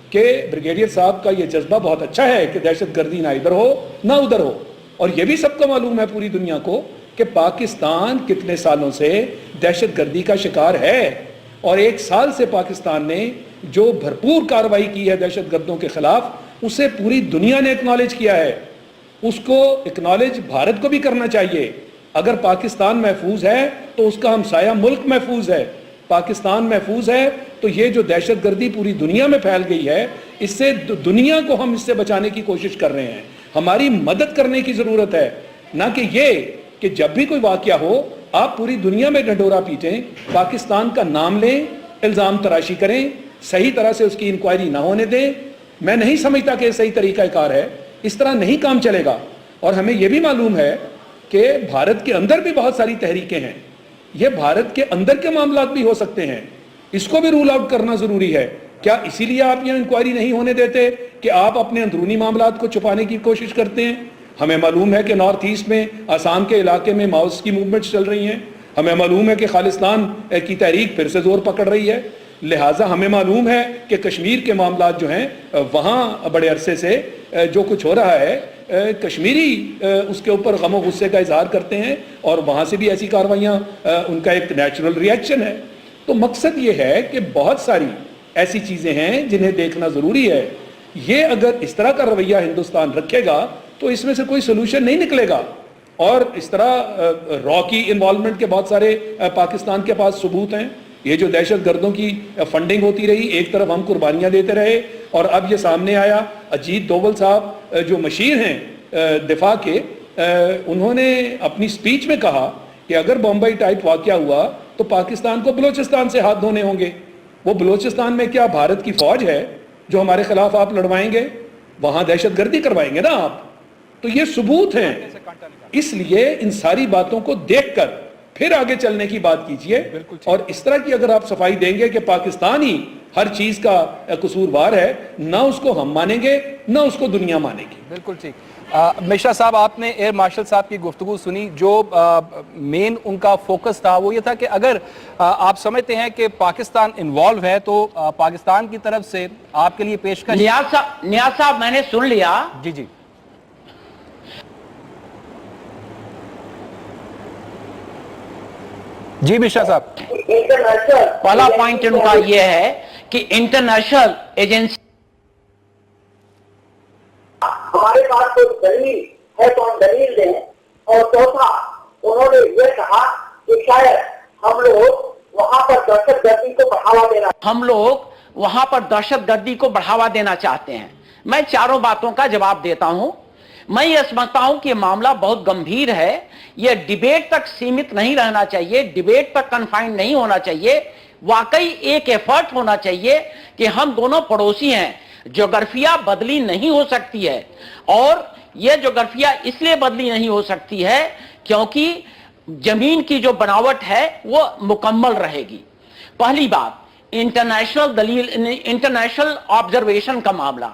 कि ब्रिगेडियर साहब का ये जज्बा बहुत अच्छा है कि दहशतगर्दी ना इधर हो ना उधर हो, और ये भी सबको मालूम है पूरी दुनिया को कि पाकिस्तान कितने सालों से दहशतगर्दी का शिकार है, और 1 साल से पाकिस्तान ने जो भरपूर कार्रवाई की है दहशतगर्दों के खिलाफ, उसे पूरी दुनिया ने एक्नॉलेज किया है। उसको एक्नॉलेज भारत को भी करना चाहिए। अगर पाकिस्तान महफूज है तो उसका हमसाया मुल्क महफूज है। पाकिस्तान महफूज है तो ये जो दहशतगर्दी पूरी दुनिया में फैल गई है, इससे दुनिया को हम इससे बचाने की कोशिश कर रहे हैं। हमारी मदद करने की ज़रूरत है, ना कि ये कि जब भी कोई वाक़या हो आप पूरी दुनिया में ढंडोरा पीटें, पाकिस्तान का नाम लें, इल्ज़ाम तराशी करें, सही तरह से उसकी इंक्वायरी ना होने दें। मैं नहीं समझता कि सही तरीक़ाकार है, इस तरह नहीं काम चलेगा। और हमें यह भी मालूम है कि भारत के अंदर भी बहुत सारी तहरीकें हैं, ये भारत के अंदर के मामलात भी हो सकते हैं, इसको भी रूल आउट करना ज़रूरी है। क्या इसीलिए आप यहाँ इंक्वायरी नहीं होने देते कि आप अपने अंदरूनी मामलात को छुपाने की कोशिश करते हैं? हमें मालूम है कि नॉर्थ ईस्ट में, आसाम के इलाके में माओस की मूवमेंट्स चल रही हैं। हमें मालूम है कि खालिस्तान की तहरीक फिर से जोर पकड़ रही है। लिहाजा हमें मालूम है कि कश्मीर के मामलात जो हैं वहाँ बड़े अरसे से जो कुछ हो रहा है, कश्मीरी उसके ऊपर गम और गुस्से का इजहार करते हैं, और वहाँ से भी ऐसी कार्रवाइयाँ उनका एक नेचुरल रिएक्शन है। तो मकसद ये है कि बहुत सारी ऐसी चीज़ें हैं जिन्हें देखना ज़रूरी है। ये अगर इस तरह का रवैया हिंदुस्तान रखेगा तो इसमें से कोई सोल्यूशन नहीं निकलेगा। और इस तरह रॉ की इन्वॉल्वमेंट के बहुत सारे पाकिस्तान के पास सबूत हैं। ये जो दहशतगर्दों की फंडिंग होती रही, एक तरफ हम कुर्बानियाँ देते रहे, और अब ये सामने आया अजीत डोवल साहब जो मशीर हैं दिफा के, उन्होंने अपनी स्पीच में कहा कि अगर बम्बई टाइप वाक़या हुआ तो पाकिस्तान को बलूचिस्तान से हाथ धोने होंगे। वो बलूचिस्तान में क्या भारत की फौज है जो हमारे खिलाफ आप लड़वाएंगे? वहाँ दहशतगर्दी करवाएंगे ना आप? तो ये सबूत हैं। इसलिए इन सारी बातों को देखकर फिर आगे चलने की बात कीजिए। और इस तरह की अगर आप सफाई देंगे कि पाकिस्तान ही हर चीज का कसूरवार है, ना उसको हम मानेंगे ना उसको दुनिया मानेगी।
बिल्कुल ठीक। मिश्रा साहब, आपने एयर मार्शल साहब की गुफ्तगू सुनी। जो मेन उनका फोकस था वो ये था कि अगर आप समझते हैं कि पाकिस्तान इन्वॉल्व है तो पाकिस्तान की तरफ से आपके लिए पेशकश।
नियाज साहब मैंने सुन लिया।
जी जी जी मिश्रा साहब,
पहला पॉइंट उनका यह है कि इंटरनेशनल एजेंसी
हमारे पास कोई दलील है तो हम दलील दें। और चौथा, उन्होंने ये कहा कि शायद हम लोग वहां पर दहशतगर्दी को बढ़ावा देना चाहते हैं। मैं चारों बातों का जवाब देता हूं। मैं ये समझता हूं कि ये मामला बहुत गंभीर है। ये डिबेट तक सीमित नहीं रहना चाहिए, डिबेट तक कन्फाइंड नहीं होना चाहिए। वाकई एक एफर्ट होना चाहिए कि हम दोनों पड़ोसी हैं, ज्योग्राफिया बदली नहीं हो सकती है। और यह ज्योग्राफिया इसलिए बदली नहीं हो सकती है क्योंकि जमीन की जो बनावट है वो मुकम्मल रहेगी। पहली बात, इंटरनेशनल दलील, इंटरनेशनल ऑब्जर्वेशन का मामला।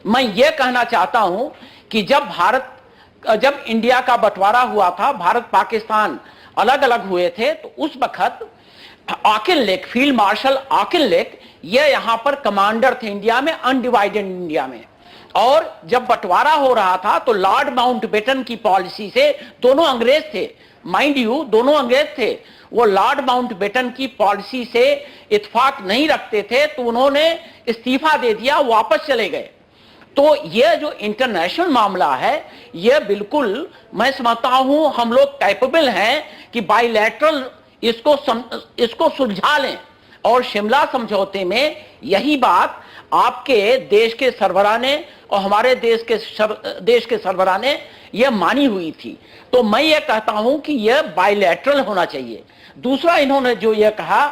मैं यह कहना चाहता हूं कि जब इंडिया का बंटवारा हुआ था, भारत पाकिस्तान अलग अलग हुए थे, तो उस वक्त आकिल लेक, फील्ड मार्शल आकिल लेक, ये यहां पर कमांडर थे इंडिया में, अनडिवाइडेड इंडिया में। और जब बंटवारा हो रहा था तो लॉर्ड माउंटबेटन की पॉलिसी से, दोनों अंग्रेज थे, माइंड यू, दोनों अंग्रेज थे, वो लॉर्ड माउंटबेटन की पॉलिसी से इत्तेफाक नहीं रखते थे, तो उन्होंने इस्तीफा दे दिया, वापस चले गए। तो यह जो इंटरनेशनल मामला है, यह बिल्कुल मैं समझता हूं हम लोग कैपेबल हैं कि बायलैटरल इसको सुलझा लें। और शिमला समझौते में यही बात आपके देश के सरबराह ने और हमारे देश के सरबराह ने यह मानी हुई थी। तो मैं यह कहता हूं कि यह बायलैटरल होना चाहिए। दूसरा, इन्होंने जो यह कहा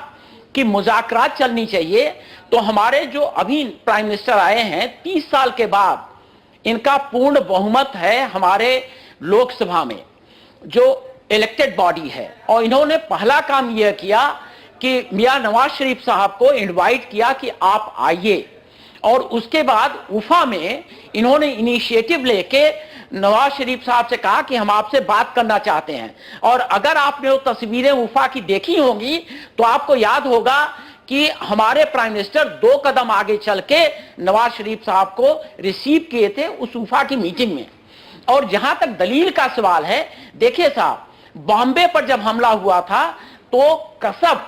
कि मुज़ाकरात चलनी चाहिए, तो हमारे जो अभी प्राइम मिनिस्टर आए हैं 30 साल के बाद, इनका पूर्ण बहुमत है हमारे लोकसभा में जो इलेक्टेड बॉडी है। और इन्होंने पहला काम यह किया कि मियां नवाज शरीफ साहब को इनवाइट किया कि आप आइए। और उसके बाद उफा में इन्होंने इनिशिएटिव लेके नवाज शरीफ साहब से कहा कि हम आपसे बात करना चाहते हैं। और अगर आपने वो तस्वीरें उफा की देखी होंगी तो आपको याद होगा कि हमारे प्राइम मिनिस्टर 2 कदम आगे चल के नवाज शरीफ साहब को रिसीव किए थे उस उफा की मीटिंग में। और जहां तक दलील का सवाल है, देखिए साहब, बॉम्बे पर जब हमला हुआ था तो कसब,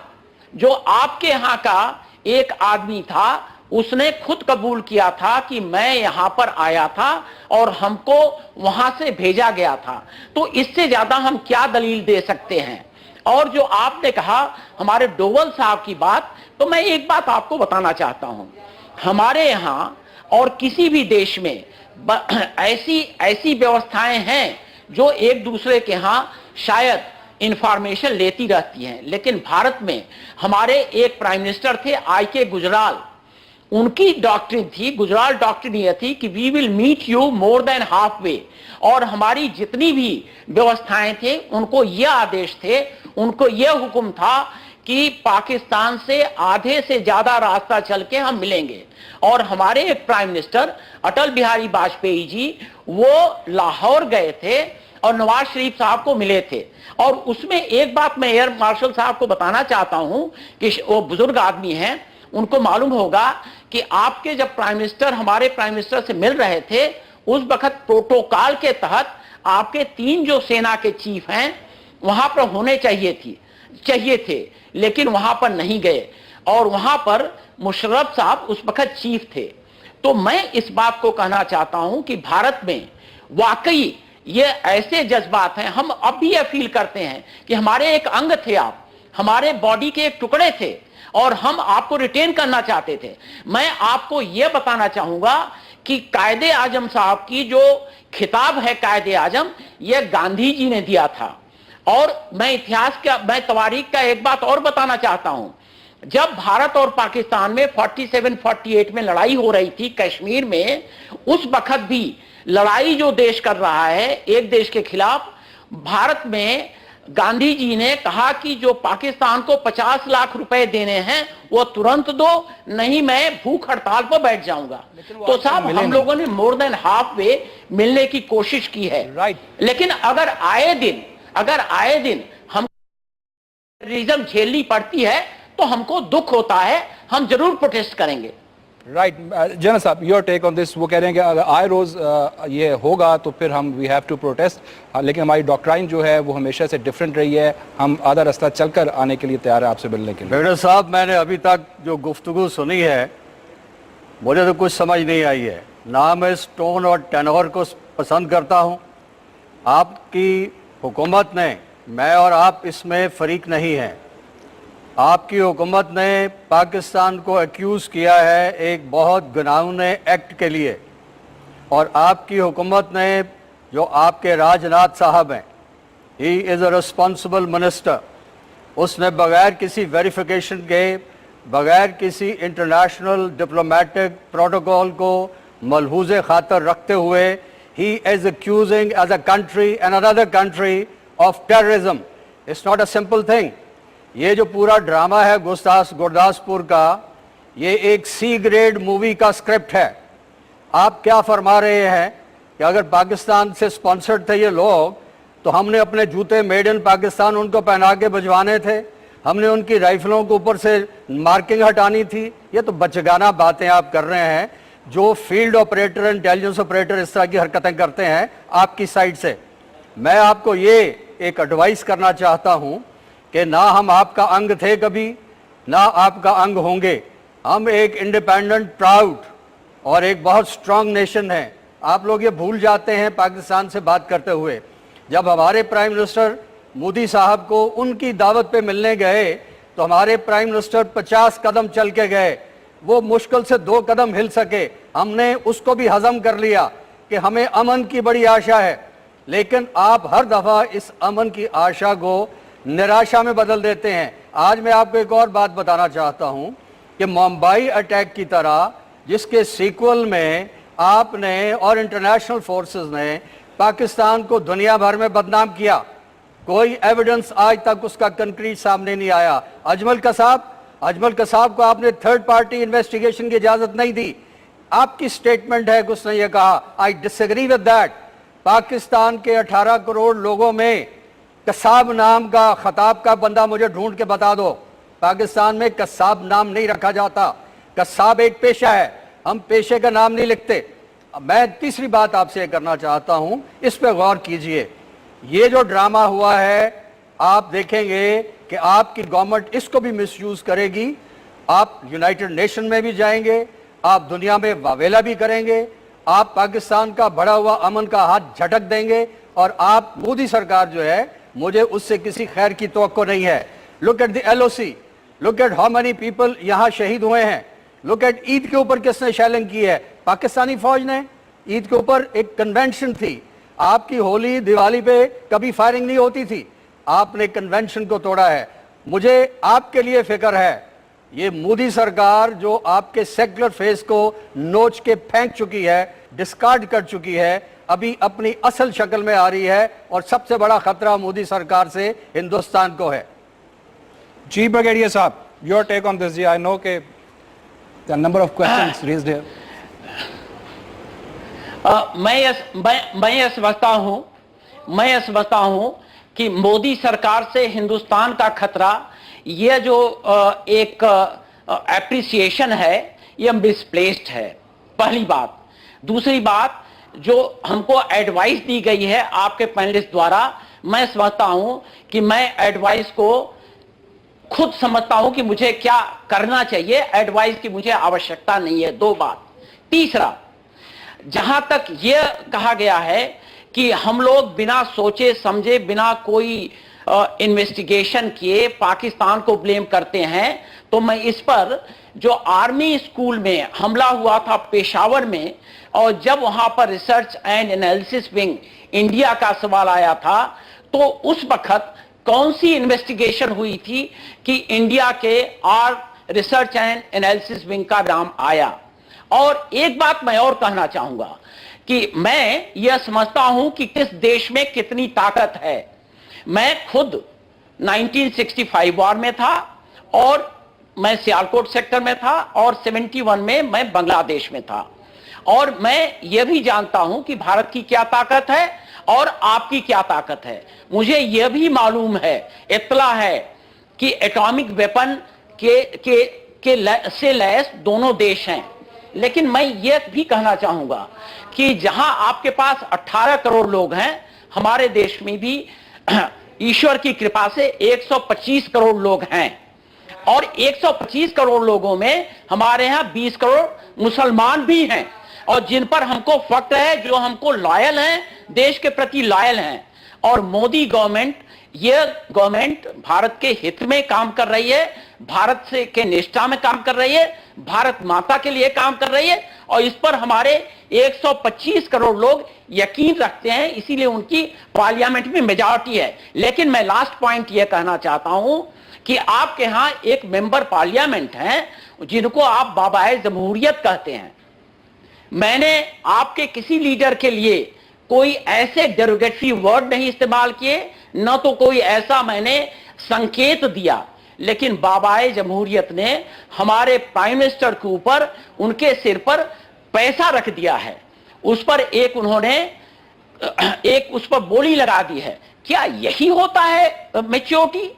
जो आपके यहां का एक आदमी था, उसने खुद कबूल किया था कि मैं यहां पर आया था और हमको वहां से भेजा गया था। तो इससे ज्यादा हम क्या दलील दे सकते हैं। और जो आपने कहा हमारे डोवल साहब की बात, तो मैं एक बात आपको बताना चाहता हूं, हमारे यहां और किसी भी देश में ऐसी व्यवस्थाएं हैं जो एक दूसरे के यहां शायद इंफॉर्मेशन लेती रहती हैं। लेकिन भारत में हमारे एक प्राइम मिनिस्टर थे आईके गुजराल, उनकी डॉक्ट्रिन थी, गुजराल डॉक्ट्रिन यह थी कि we will meet you more than half way. और हमारी जितनी भी व्यवस्थाएं थे उनको यह आदेश थे, उनको यह हुक्म था कि पाकिस्तान से आधे से ज्यादा रास्ता चल के हम मिलेंगे। और हमारे एक प्राइम मिनिस्टर अटल बिहारी वाजपेयी जी, वो लाहौर गए थे और नवाज शरीफ साहब को मिले थे। और उसमें एक बात मैं एयर मार्शल साहब को बताना चाहता हूं कि वो बुजुर्ग आदमी हैं, उनको मालूम होगा कि आपके जब प्राइम मिनिस्टर हमारे प्राइम मिनिस्टर से मिल रहे थे, उस वक्त प्रोटोकॉल के तहत आपके 3 जो सेना के चीफ हैं वहां पर होने चाहिए थे, लेकिन वहां पर नहीं गए। और वहां पर मुशर्रफ साहब उस वक्त चीफ थे। तो मैं इस बात को कहना चाहता हूं कि भारत में वाकई ये ऐसे जज्बात हैं, हम अब भी ये फील करते हैं कि हमारे एक अंग थे आप, हमारे बॉडी के एक टुकड़े थे और हम आपको रिटेन करना चाहते थे। मैं आपको यह बताना चाहूंगा कि कायदे आजम साहब की जो खिताब है कायदे आजम, यह गांधी जी ने दिया था। और मैं तवारीख का एक बात और बताना चाहता हूं, जब भारत और पाकिस्तान में 47-48 में लड़ाई हो रही थी कश्मीर में, उस वक्त भी लड़ाई जो देश कर रहा है एक देश के खिलाफ, भारत में
गांधी जी ने कहा कि जो पाकिस्तान को 50 लाख रुपए देने हैं वो तुरंत दो, नहीं मैं भूख हड़ताल पर बैठ जाऊंगा। तो साहब हम लोगों ने मोर देन हाफ वे मिलने की कोशिश की है, लेकिन अगर आए दिन हम टेररिज्म झेलनी पड़ती है तो हमको दुख होता है, हम जरूर प्रोटेस्ट करेंगे।
राइट जनरल साहब, योर टेक ऑन दिस। वो कह रहे हैं कि अगर आए रोज ये होगा तो फिर हम वी हैव टू प्रोटेस्ट, लेकिन हमारी डॉक्ट्राइन जो है वो हमेशा से डिफरेंट रही है, हम आधा रास्ता चलकर आने के लिए तैयार है आपसे मिलने के लिए।
बेगड़ा साहब, मैंने अभी तक जो गुफ्तगू सुनी है मुझे तो कुछ समझ नहीं आई है। ना मैं इस टोन और टेनोर को पसंद करता हूँ। आपकी हुकूमत ने, मैं और आप इसमें फरीक नहीं हैं, आपकी हुकूमत ने पाकिस्तान को एक्यूज़ किया है एक बहुत घिनौने एक्ट के लिए, और आपकी हुकूमत ने, जो आपके राजनाथ साहब हैं, he is a responsible minister, उसने बग़ैर किसी वेरिफिकेशन के, बग़ैर किसी इंटरनेशनल डिप्लोमेटिक प्रोटोकॉल को मलहूज़ खातर रखते हुए, he is accusing as a country and another country of terrorism. It's not a simple thing. ये जो पूरा ड्रामा है गुरदासपुर का, ये एक सी ग्रेड मूवी का स्क्रिप्ट है। आप क्या फरमा रहे हैं कि अगर पाकिस्तान से स्पॉन्सर्ड थे ये लोग तो हमने अपने जूते मेड इन पाकिस्तान उनको पहना के भिजवाने थे, हमने उनकी राइफलों के ऊपर से मार्किंग हटानी थी। ये तो बचगाना बातें आप कर रहे हैं। जो फील्ड ऑपरेटर, इंटेलिजेंस ऑपरेटर इस तरह की हरकतें करते हैं आपकी साइड से, मैं आपको ये एक एडवाइस करना चाहता हूँ कि ना हम आपका अंग थे कभी, ना आपका अंग होंगे। हम एक इंडिपेंडेंट, प्राउड और एक बहुत स्ट्रांग नेशन है। आप लोग ये भूल जाते हैं पाकिस्तान से बात करते हुए। जब हमारे प्राइम मिनिस्टर मोदी साहब को उनकी दावत पे मिलने गए तो हमारे प्राइम मिनिस्टर 50 कदम चल के गए, वो मुश्किल से 2 कदम हिल सके। हमने उसको भी हजम कर लिया कि हमें अमन की बड़ी आशा है, लेकिन आप हर दफ़ा इस अमन की आशा को निराशा में बदल देते हैं। आज मैं आपको एक और बात बताना चाहता हूं कि मुंबई अटैक की तरह, जिसके सीक्वल में आपने और इंटरनेशनल फोर्सेस ने पाकिस्तान को दुनिया भर में बदनाम किया, कोई एविडेंस आज तक उसका कंक्रीट सामने नहीं आया। अजमल कसाब को आपने थर्ड पार्टी इन्वेस्टिगेशन की इजाजत नहीं दी। आपकी स्टेटमेंट है कि उसने ये कहा, I disagree with that. Pakistan के 18 करोड़ लोगों में कसाब नाम का, खताब का बंदा मुझे ढूंढ के बता दो। पाकिस्तान में कसाब नाम नहीं रखा जाता। कसाब एक पेशा है, हम पेशे का नाम नहीं लिखते। मैं तीसरी बात आपसे करना चाहता हूं, इस पे गौर कीजिए। ये जो ड्रामा हुआ है, आप देखेंगे कि आपकी गवर्नमेंट इसको भी मिसयूज करेगी। आप यूनाइटेड नेशन में भी जाएंगे, आप दुनिया में वावेला भी करेंगे, आप पाकिस्तान का बढ़ा हुआ अमन का हाथ झटक देंगे, और आप, मोदी सरकार जो है, मुझे उससे किसी खैर की तवक्को नहीं है। Look at the LOC, look at how many people यहाँ शहीद हुए हैं। लुक एट ईद के ऊपर किसने शेलिंग की है? पाकिस्तानी फौज ने। ईद के ऊपर एक कन्वेंशन थी, आपकी होली दिवाली पे कभी फायरिंग नहीं होती थी, आपने कन्वेंशन को तोड़ा है। मुझे आपके लिए फिक्र है, ये मोदी सरकार जो आपके सेक्युलर फेस को नोच के फेंक चुकी है, डिस्कार्ड कर चुकी है, अभी अपनी असल शक्ल में आ रही है, और सबसे बड़ा खतरा मोदी सरकार से हिंदुस्तान को है।
जी ब्रिगेडियर साहब, योर टेक ऑन दिस। जी, आई नो के the number of questions raised here.
मैं ये समझता हूं कि मोदी सरकार से हिंदुस्तान का खतरा, ये जो एक एप्रिसिएशन है, ये मिसप्लेस्ड है, पहली बात। दूसरी बात, जो हमको एडवाइस दी गई है आपके पैनलिस्ट द्वारा, मैं समझता हूं कि मैं एडवाइस को खुद समझता हूं कि मुझे क्या करना चाहिए, एडवाइस की मुझे आवश्यकता नहीं है। 2 बात। तीसरा, जहां तक यह कहा गया है कि हम लोग बिना सोचे समझे, बिना कोई इन्वेस्टिगेशन किए पाकिस्तान को ब्लेम करते हैं, तो मैं इस पर, जो आर्मी स्कूल में हमला हुआ था पेशावर में, और जब वहां पर research and analysis wing India का सवाल आया था, तो उस वक्त कौन सी इन्वेस्टिगेशन हुई थी कि इंडिया के रिसर्च एंड एनालिसिस विंग का नाम आया। और एक बात मैं और कहना चाहूंगा कि मैं यह समझता हूं कि किस देश में कितनी ताकत है। मैं खुद 1965 वॉर में था और मैं सियालकोट सेक्टर में था और 71 में मैं बांग्लादेश में था, और मैं यह भी जानता हूं कि भारत की क्या ताकत है और आपकी क्या ताकत है। मुझे यह भी मालूम है, इत्तला है कि एटॉमिक वेपन से लैस दोनों देश हैं। लेकिन मैं यह भी कहना चाहूंगा कि जहां आपके पास 18 करोड़ लोग हैं, हमारे देश में भी ईश्वर की कृपा से 125 करोड़ लोग हैं, और 125 करोड़ लोगों में हमारे यहां 20 करोड़ मुसलमान भी हैं, और जिन पर हमको फख्र है, जो हमको लॉयल हैं, देश के प्रति लॉयल हैं। और मोदी गवर्नमेंट, यह गवर्नमेंट भारत के हित में काम कर रही है, भारत से के निष्ठा में काम कर रही है, भारत माता के लिए काम कर रही है, और इस पर हमारे 125 करोड़ लोग यकीन रखते हैं, इसीलिए उनकी पार्लियामेंट में मेजॉरिटी है। लेकिन मैं लास्ट पॉइंट यह कहना चाहता हूं कि आपके यहां एक मेंबर पार्लियामेंट हैं जिनको आप बाबाए जमहूरियत कहते हैं। मैंने आपके किसी लीडर के लिए कोई ऐसे डेरोगेटरी वर्ड नहीं इस्तेमाल किए, न तो कोई ऐसा मैंने संकेत दिया, लेकिन बाबाए जमहूरियत ने हमारे प्राइम मिनिस्टर के ऊपर, उनके सिर पर पैसा रख दिया है, उस पर उन्होंने उस पर बोली लगा दी है। क्या यही होता है मैच्योरिटी?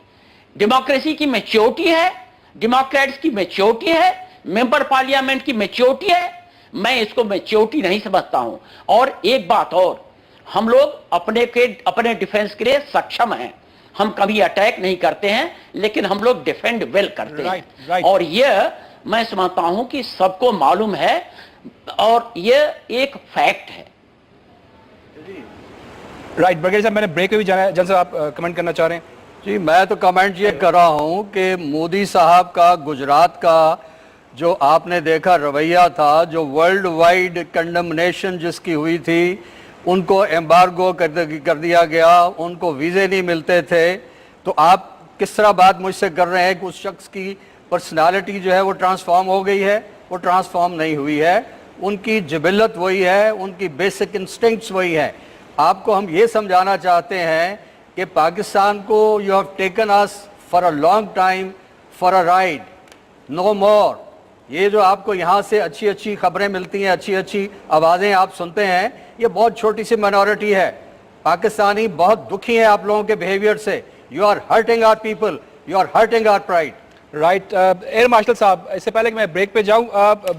डेमोक्रेसी की मैच्योरिटी है, डेमोक्रेट्स की मैच्योरिटी है, मेंबर पार्लियामेंट की मैच्योरिटी है? मैं इसको मैच्योरिटी नहीं समझता हूं। और एक बात और, हम लोग अपने डिफेंस के लिए सक्षम हैं, हम कभी अटैक नहीं करते हैं, लेकिन हम लोग डिफेंड वेल करते हैं। और यह मैं समझता हूं कि सबको मालूम है, और यह एक फैक्ट है।
राइट बघेल साहब, मैंने ब्रेक में भी जाना है, जन साहब आप कमेंट करना चाह रहे हैं?
जी, मैं तो कमेंट ये कर रहा हूँ कि मोदी साहब का गुजरात का जो आपने देखा रवैया था, जो वर्ल्ड वाइड कंडेमनेशन जिसकी हुई थी, उनको एम्बार्गो कर दिया गया, उनको वीज़े नहीं मिलते थे, तो आप किस तरह बात मुझसे कर रहे हैं कि उस शख्स की पर्सनालिटी जो है वो ट्रांसफॉर्म हो गई है? वो ट्रांसफॉर्म नहीं हुई है, उनकी जिबिलत वही है, उनकी बेसिक इंस्टिंक्ट्स वही है। आपको हम ये समझाना चाहते हैं कि पाकिस्तान को you have taken us for a long time for a ride, no more. ये जो आपको यहाँ से अच्छी अच्छी खबरें मिलती हैं, अच्छी अच्छी आवाज़ें आप सुनते हैं, ये बहुत छोटी सी माइनॉरिटी है। पाकिस्तानी बहुत दुखी हैं आप लोगों के बिहेवियर से। You are hurting our people, you are hurting our pride.
Right air marshal साहब, इससे पहले कि मैं ब्रेक पे जाऊं,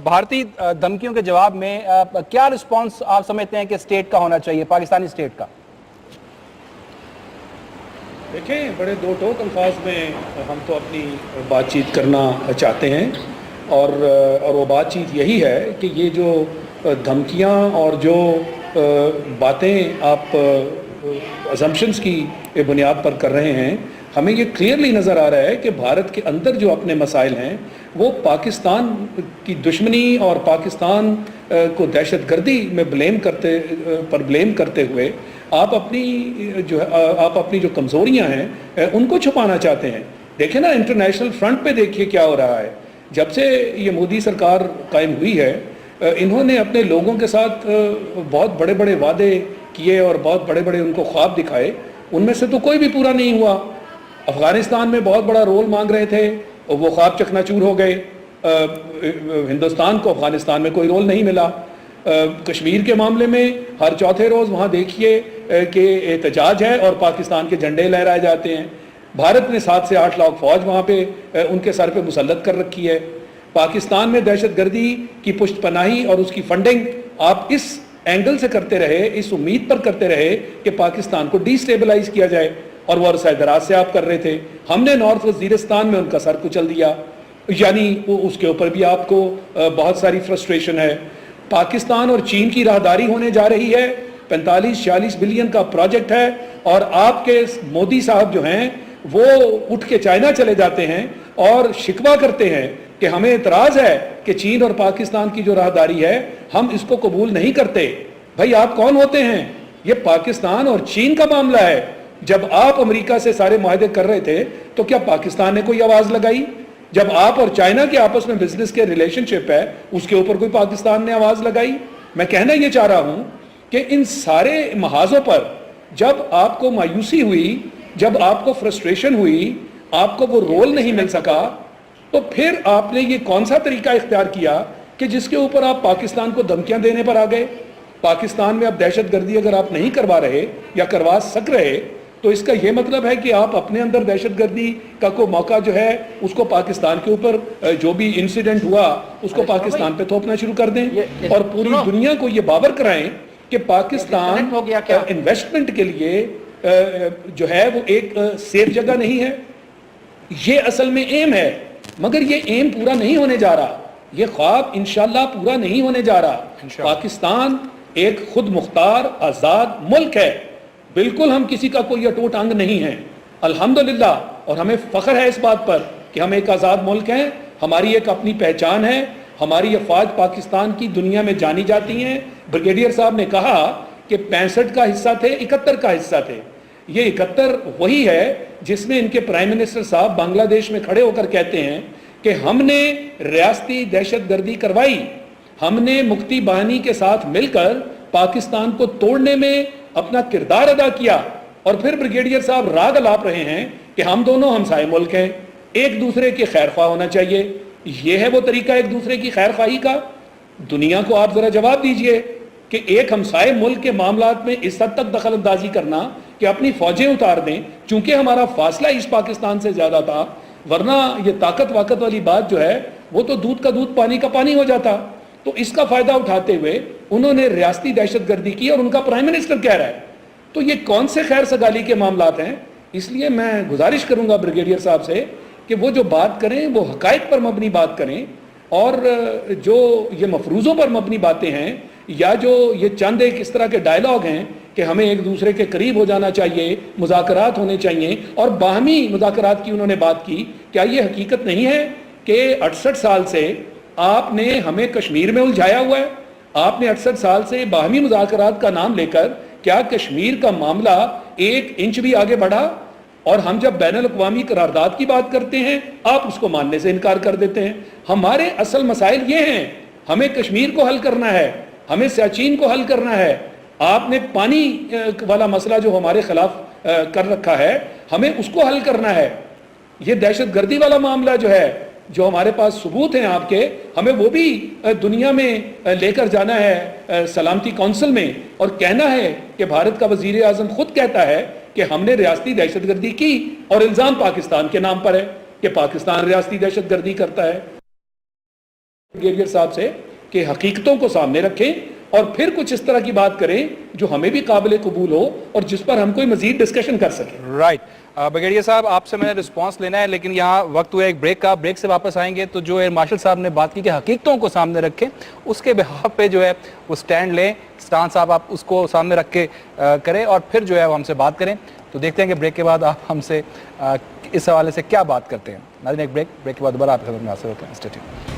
भारतीय धमकियों के जवाब में क्या रिस्पांस आप समझते हैं कि स्टेट का होना चाहिए, पाकिस्तानी स्टेट का?
देखें, बड़े दो टोक अल्फाज में हम तो अपनी बातचीत करना चाहते हैं, और वो बातचीत यही है कि ये जो धमकियां और जो बातें आप असम्पशंस की बुनियाद पर कर रहे हैं, हमें ये क्लियरली नज़र आ रहा है कि भारत के अंदर जो अपने मसाइल हैं वो पाकिस्तान की दुश्मनी और पाकिस्तान को दहशतगर्दी में ब्लेम करते हुए आप अपनी जो कमज़ोरियां हैं उनको छुपाना चाहते हैं। देखें ना, इंटरनेशनल फ्रंट पे देखिए क्या हो रहा है। जब से ये मोदी सरकार कायम हुई है, इन्होंने अपने लोगों के साथ बहुत बड़े बड़े वादे किए और बहुत बड़े बड़े उनको ख्वाब दिखाए, उनमें से तो कोई भी पूरा नहीं हुआ। अफगानिस्तान में बहुत बड़ा रोल मांग रहे थे और वो ख्वाब चकनाचूर हो गए। हिंदुस्तान को अफगानिस्तान में कोई रोल नहीं मिला। कश्मीर के मामले में हर चौथे रोज़ वहाँ देखिए कि एहतजाज है और पाकिस्तान के झंडे लहराए जाते हैं। भारत ने 7 से 8 लाख फौज वहाँ पे उनके सर पे मुसल्लत कर रखी है। पाकिस्तान में दहशतगर्दी की पुष्टपनाही और उसकी फंडिंग आप इस एंगल से करते रहे, इस उम्मीद पर करते रहे कि पाकिस्तान को डिस्टेबलाइज किया जाए, और वो अरसा दराज से आप कर रहे थे। हमने नॉर्थ वजीरिस्तान में उनका सर कुचल दिया, यानी उसके ऊपर भी आपको बहुत सारी फ्रस्ट्रेशन है। पाकिस्तान और चीन की राहदारी होने जा रही है, 45-46 बिलियन का प्रोजेक्ट है, और आपके मोदी साहब जो हैं वो उठ के चाइना चले जाते हैं और शिकवा करते हैं कि हमें एतराज़ है कि चीन और पाकिस्तान की जो राहदारी है हम इसको कबूल नहीं करते। भाई आप कौन होते हैं? ये पाकिस्तान और चीन का मामला है। जब आप अमेरिका से सारे मुआहदे कर रहे थे तो क्या पाकिस्तान ने कोई आवाज़ लगाई? जब आप और चाइना के आपस में बिजनेस के रिलेशनशिप है, उसके ऊपर कोई पाकिस्तान ने आवाज़ लगाई? मैं कहना ये चाह रहा हूँ कि इन सारे महाजों पर जब आपको मायूसी हुई जब आपको फ्रस्ट्रेशन हुई, आपको वो रोल नहीं मिल सका, तो फिर आपने ये कौन सा तरीका इख्तियार किया कि जिसके ऊपर आप पाकिस्तान को धमकियां देने पर आ गए। पाकिस्तान में अब दहशतगर्दी अगर आप नहीं करवा रहे या करवा सक रहे, तो इसका यह मतलब है कि आप अपने अंदर दहशतगर्दी का कोई मौका जो है उसको पाकिस्तान के ऊपर, जो भी इंसिडेंट हुआ उसको पाकिस्तान पे थोपना शुरू कर दें और पूरी दुनिया को ये बावर कराएं कि पाकिस्तान इन्वेस्टमेंट के लिए जो है वो एक सेफ जगह नहीं है। ये असल में एम है, मगर ये एम पूरा नहीं होने जा रहा, ये ख्वाब इंशाल्लाह पूरा नहीं होने जा रहा। पाकिस्तान एक खुद मुख्तार आज़ाद मुल्क है, बिल्कुल हम किसी का कोई अटूट अंग नहीं है, अल्हम्दुलिल्लाह। और हमें फ़ख्र है इस बात पर कि हम एक आज़ाद मुल्क हैं, हमारी एक अपनी पहचान है, हमारी अफवाज पाकिस्तान की दुनिया में जानी जाती हैं। ब्रिगेडियर साहब ने कहा कि 65 का हिस्सा थे, 71 का हिस्सा थे। ये 71 वही है जिसमें इनके प्राइम मिनिस्टर साहब बांग्लादेश में खड़े होकर कहते हैं कि हमने रियासती दहशतगर्दी करवाई, हमने मुक्ति बाहिनी के साथ मिलकर पाकिस्तान को तोड़ने में अपना किरदार अदा किया। और फिर ब्रिगेडियर साहब राग अलाप रहे हैं कि हम दोनों हमसाए मुल्क हैं, एक दूसरे के खैर ख्वाह होना चाहिए। यह है वो तरीका एक दूसरे की खैर ख्वाही का? दुनिया को आप जरा जवाब दीजिए कि एक हमसाए मुल्क के मामलात में इस हद तक दखल अंदाजी करना कि अपनी फौजें उतार दें, चूंकि हमारा फासला ईस्ट पाकिस्तान से ज्यादा था, वरना ये ताकत वाकत वाली बात जो है वो तो दूध का दूध पानी का पानी हो जाता। तो इसका फायदा उठाते हुए उन्होंने रियासती दहशतगर्दी की और उनका प्राइम मिनिस्टर कह रहा है। तो ये कौन से खैर सगाली के मामलात हैं? इसलिए मैं गुजारिश करूंगा ब्रिगेडियर साहब से कि वो जो बात करें वो हकायक पर मबनी बात करें, और जो ये मफरूज़ों पर मबनी बातें हैं या जो ये चंद एक इस तरह के डायलॉग हैं कि हमें एक दूसरे के करीब हो जाना चाहिए, मुज़ाकरात होने चाहिए और बाहमी मुज़ाकरात की उन्होंने बात की, क्या ये हकीकत नहीं है कि 68 साल से आपने हमें कश्मीर में उलझाया हुआ है? आपने 68 साल से बाहमी मुज़ाकरात का नाम लेकर क्या कश्मीर का मामला 1 इंच भी आगे बढ़ा? और हम जब बैनुल अक़वामी करारदाद की बात करते हैं आप उसको मानने से इनकार कर देते हैं। हमारे असल मसाइल ये हैं, हमें कश्मीर को हल करना है, हमें सियाचिन को हल करना है। आपने पानी वाला मसला जो हमारे खिलाफ कर रखा है, हमें उसको हल करना है। ये दहशतगर्दी वाला मामला जो है, जो हमारे पास सबूत हैं आपके, हमें वो भी दुनिया में लेकर जाना है सलामती कौंसिल में, और कहना है कि भारत का वजीर आजम खुद कहता है कि हमने रियासती दहशतगर्दी की और इल्ज़ाम पाकिस्तान के नाम पर है कि पाकिस्तान रियासती दहशतगर्दी करता है। ब्रिगेडियर साहब से कि हकीकतों को सामने रखें और फिर कुछ इस तरह की बात करें जो हमें भी काबिल कबूल हो और जिस पर हम कोई मजीद डिस्कशन कर सकें।
राइट ब्रिगेडियर साहब, आपसे मैंने रिस्पांस लेना है, लेकिन यहाँ वक्त हुआ एक ब्रेक का। ब्रेक से वापस आएंगे तो जो एयर मार्शल साहब ने बात की कि हकीकतों को सामने रखें, उसके बिहाफ पे जो है वो स्टैंड लें, स्टांस साहब आप उसको सामने रख के करें और फिर जो है वो हमसे बात करें। तो देखते हैं कि ब्रेक के बाद आप हमसे इस हवाले से क्या बात करते हैं। नाज़रीन, एक ब्रेक के बाद दोबारा आपके साथ हासिल होते हैं। Stay tuned.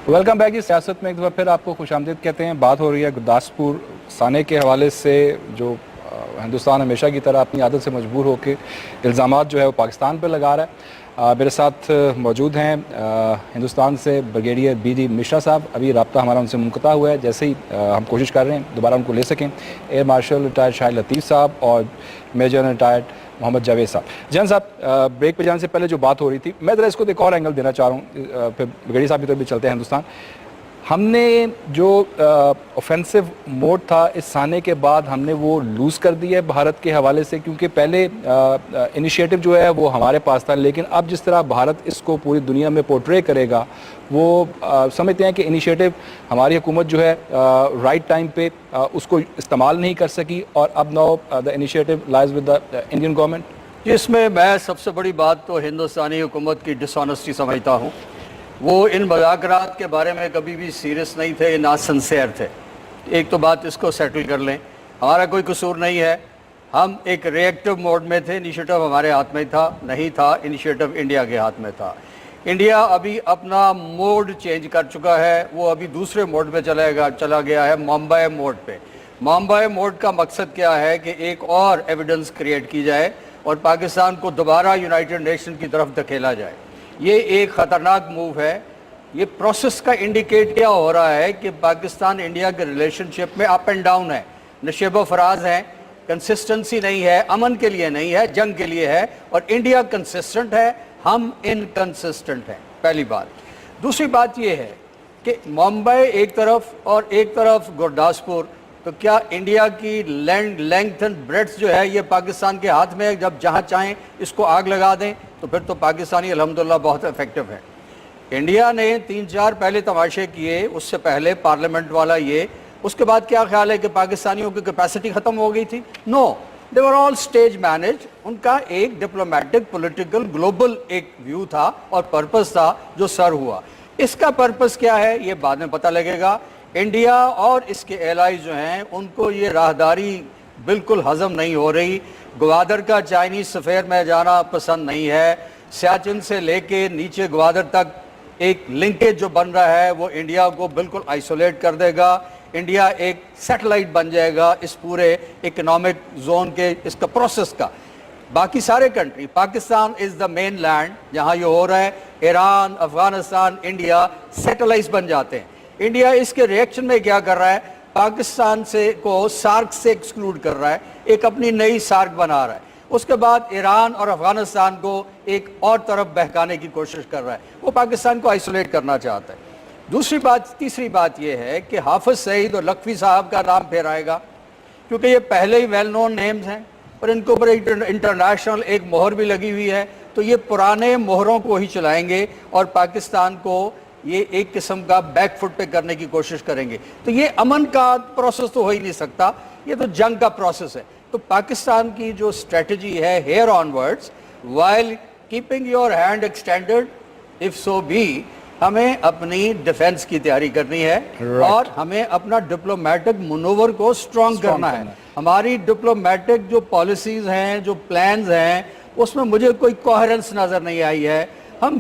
वेलकम बैक जी। सियासत में एक दफ़ा फिर आपको खुशामदीद कहते हैं। बात हो रही है गुरदासपुर साने के हवाले से, जो हिंदुस्तान हमेशा की तरह अपनी आदत से मजबूर होकर इल्ज़ामात जो है वो पाकिस्तान पर लगा रहा है। मेरे साथ मौजूद हैं हिंदुस्तान से ब्रिगेडियर BD मिश्रा साहब। अभी रब्ता हमारा उनसे मुनक़ता हुआ है, जैसे ही हम कोशिश कर रहे हैं दोबारा उनको ले सकें। Air marshal retired Shahid Latif साहब और मेजर रिटायर्ड मोहम्मद जावेद साहब। जैन साहब, ब्रेक पे जाने से पहले जो बात हो रही थी, मैं ज़रा इसको एक और एंगल देना चाह रहा हूँ, फिर ब्रिगेडियर साहब की तरफ भी चलते हैं। हिंदुस्तान, हमने जो ऑफेंसिव मोड था इस साने के बाद हमने वो लूज़ कर दिया है भारत के हवाले से, क्योंकि पहले इनिशिएटिव जो है वो हमारे पास था, लेकिन अब जिस तरह भारत इसको पूरी दुनिया में पोर्ट्रे करेगा वो समझते हैं कि इनिशिएटिव हमारी हुकूमत जो है राइट टाइम पे उसको इस्तेमाल नहीं कर सकी और अब now the initiative lies with the Indian government.
इसमें मैं सबसे बड़ी बात तो हिंदुस्तानी हुकूमत की डिसऑनेस्टी समझता हूँ। वो इन मुज़ाकरात के बारे में कभी भी सीरियस नहीं थे, ना सिंसियर थे। एक तो बात इसको सेटल कर लें, हमारा कोई कसूर नहीं है, हम एक रिएक्टिव मोड में थे, इनिशिएटिव हमारे हाथ में था नहीं था, इनिशिएटिव इंडिया के हाथ में था। इंडिया अभी अपना मोड चेंज कर चुका है, वो अभी दूसरे मोड पे चला गया है, मुंबई मोड पे। मुंबई मोड का मकसद क्या है कि एक और एविडेंस क्रिएट की जाए اور پاکستان کو دوبارہ یونائٹڈ نیشن کی طرف دھکیلا جائے. یہ ایک خطرناک موو ہے. یہ پروسیس کا انڈیکیٹ کیا ہو رہا ہے کہ پاکستان انڈیا کے ریلیشن شپ میں اپ اینڈ ڈاؤن ہے, نشیب و فراز ہیں, کنسسٹنسی نہیں ہے, امن کے لیے نہیں ہے, جنگ کے لیے ہے. اور انڈیا کنسسٹنٹ ہے, ہم انکنسسٹنٹ ہیں, پہلی بات. دوسری بات یہ ہے کہ ممبئی ایک طرف اور ایک طرف گرداسپور, تو کیا انڈیا کی لینگتھ اینڈ بریڈتھ جو ہے یہ پاکستان کے ہاتھ میں ہے؟ جب جہاں چاہیں اس کو آگ لگا دیں تو پھر تو پاکستانی الحمدللہ بہت افیکٹو ہے. انڈیا نے 3-4 پہلے تماشے کیے, اس سے پہلے پارلیمنٹ والا یہ, اس کے بعد کیا خیال ہے کہ پاکستانیوں کی کیپیسٹی ختم ہو گئی تھی؟ نو, دے ور آل سٹیج مینجڈ. ان کا ایک ڈپلومیٹک پولیٹیکل گلوبل ایک ویو تھا اور پرپس تھا جو سر ہوا. اس کا پرپس کیا ہے یہ بعد میں پتہ لگے گا. انڈیا اور اس کے ایلائز جو ہیں ان کو یہ راہداری بالکل ہضم نہیں ہو رہی. گوادر کا چائنیز سفیر میں جانا پسند نہیں ہے. سیاچن سے لے کے نیچے گوادر تک ایک لنکیج جو بن رہا ہے وہ انڈیا کو بالکل آئسولیٹ کر دے گا. انڈیا ایک سیٹلائٹ بن جائے گا اس پورے اکنامک زون کے, اس کا پروسیس کا. باقی سارے کنٹری, پاکستان از دا مین لینڈ جہاں یہ ہو رہا ہے. ایران, افغانستان, انڈیا سیٹلائٹس بن جاتے ہیں. انڈیا اس کے ریئیکشن میں کیا کر رہا ہے, پاکستان سے کو سارک سے ایکسکلوڈ کر رہا ہے, ایک اپنی نئی سارک بنا رہا ہے. اس کے بعد ایران اور افغانستان کو ایک اور طرف بہکانے کی کوشش کر رہا ہے. وہ پاکستان کو آئسولیٹ کرنا چاہتا ہے. تیسری بات یہ ہے کہ حافظ سعید اور لکھوی صاحب کا نام پھر آئے گا, کیونکہ یہ پہلے ہی ویل نون نیمز ہیں اور ان کے اوپر انٹرنیشنل ایک مہر بھی لگی ہوئی ہے. تو یہ پرانے مہروں کو ہی چلائیں گے اور پاکستان کو یہ ایک قسم کا بیک فٹ پہ کرنے کی کوشش کریں گے. تو یہ امن کا پروسیس تو ہو ہی نہیں سکتا, یہ تو جنگ کا پروسیس ہے. تو پاکستان کی جو اسٹریٹجی ہے here onwards, while keeping your hand extended if so be, ہمیں اپنی ڈیفنس کی تیاری کرنی ہے اور ہمیں اپنا ڈپلومیٹک منور کو اسٹرانگ کرنا ہے. ہماری ڈپلومیٹک جو پالیسیز ہیں, جو پلانز ہیں, اس میں مجھے کوئی کوہرنس نظر نہیں آئی ہے. ہم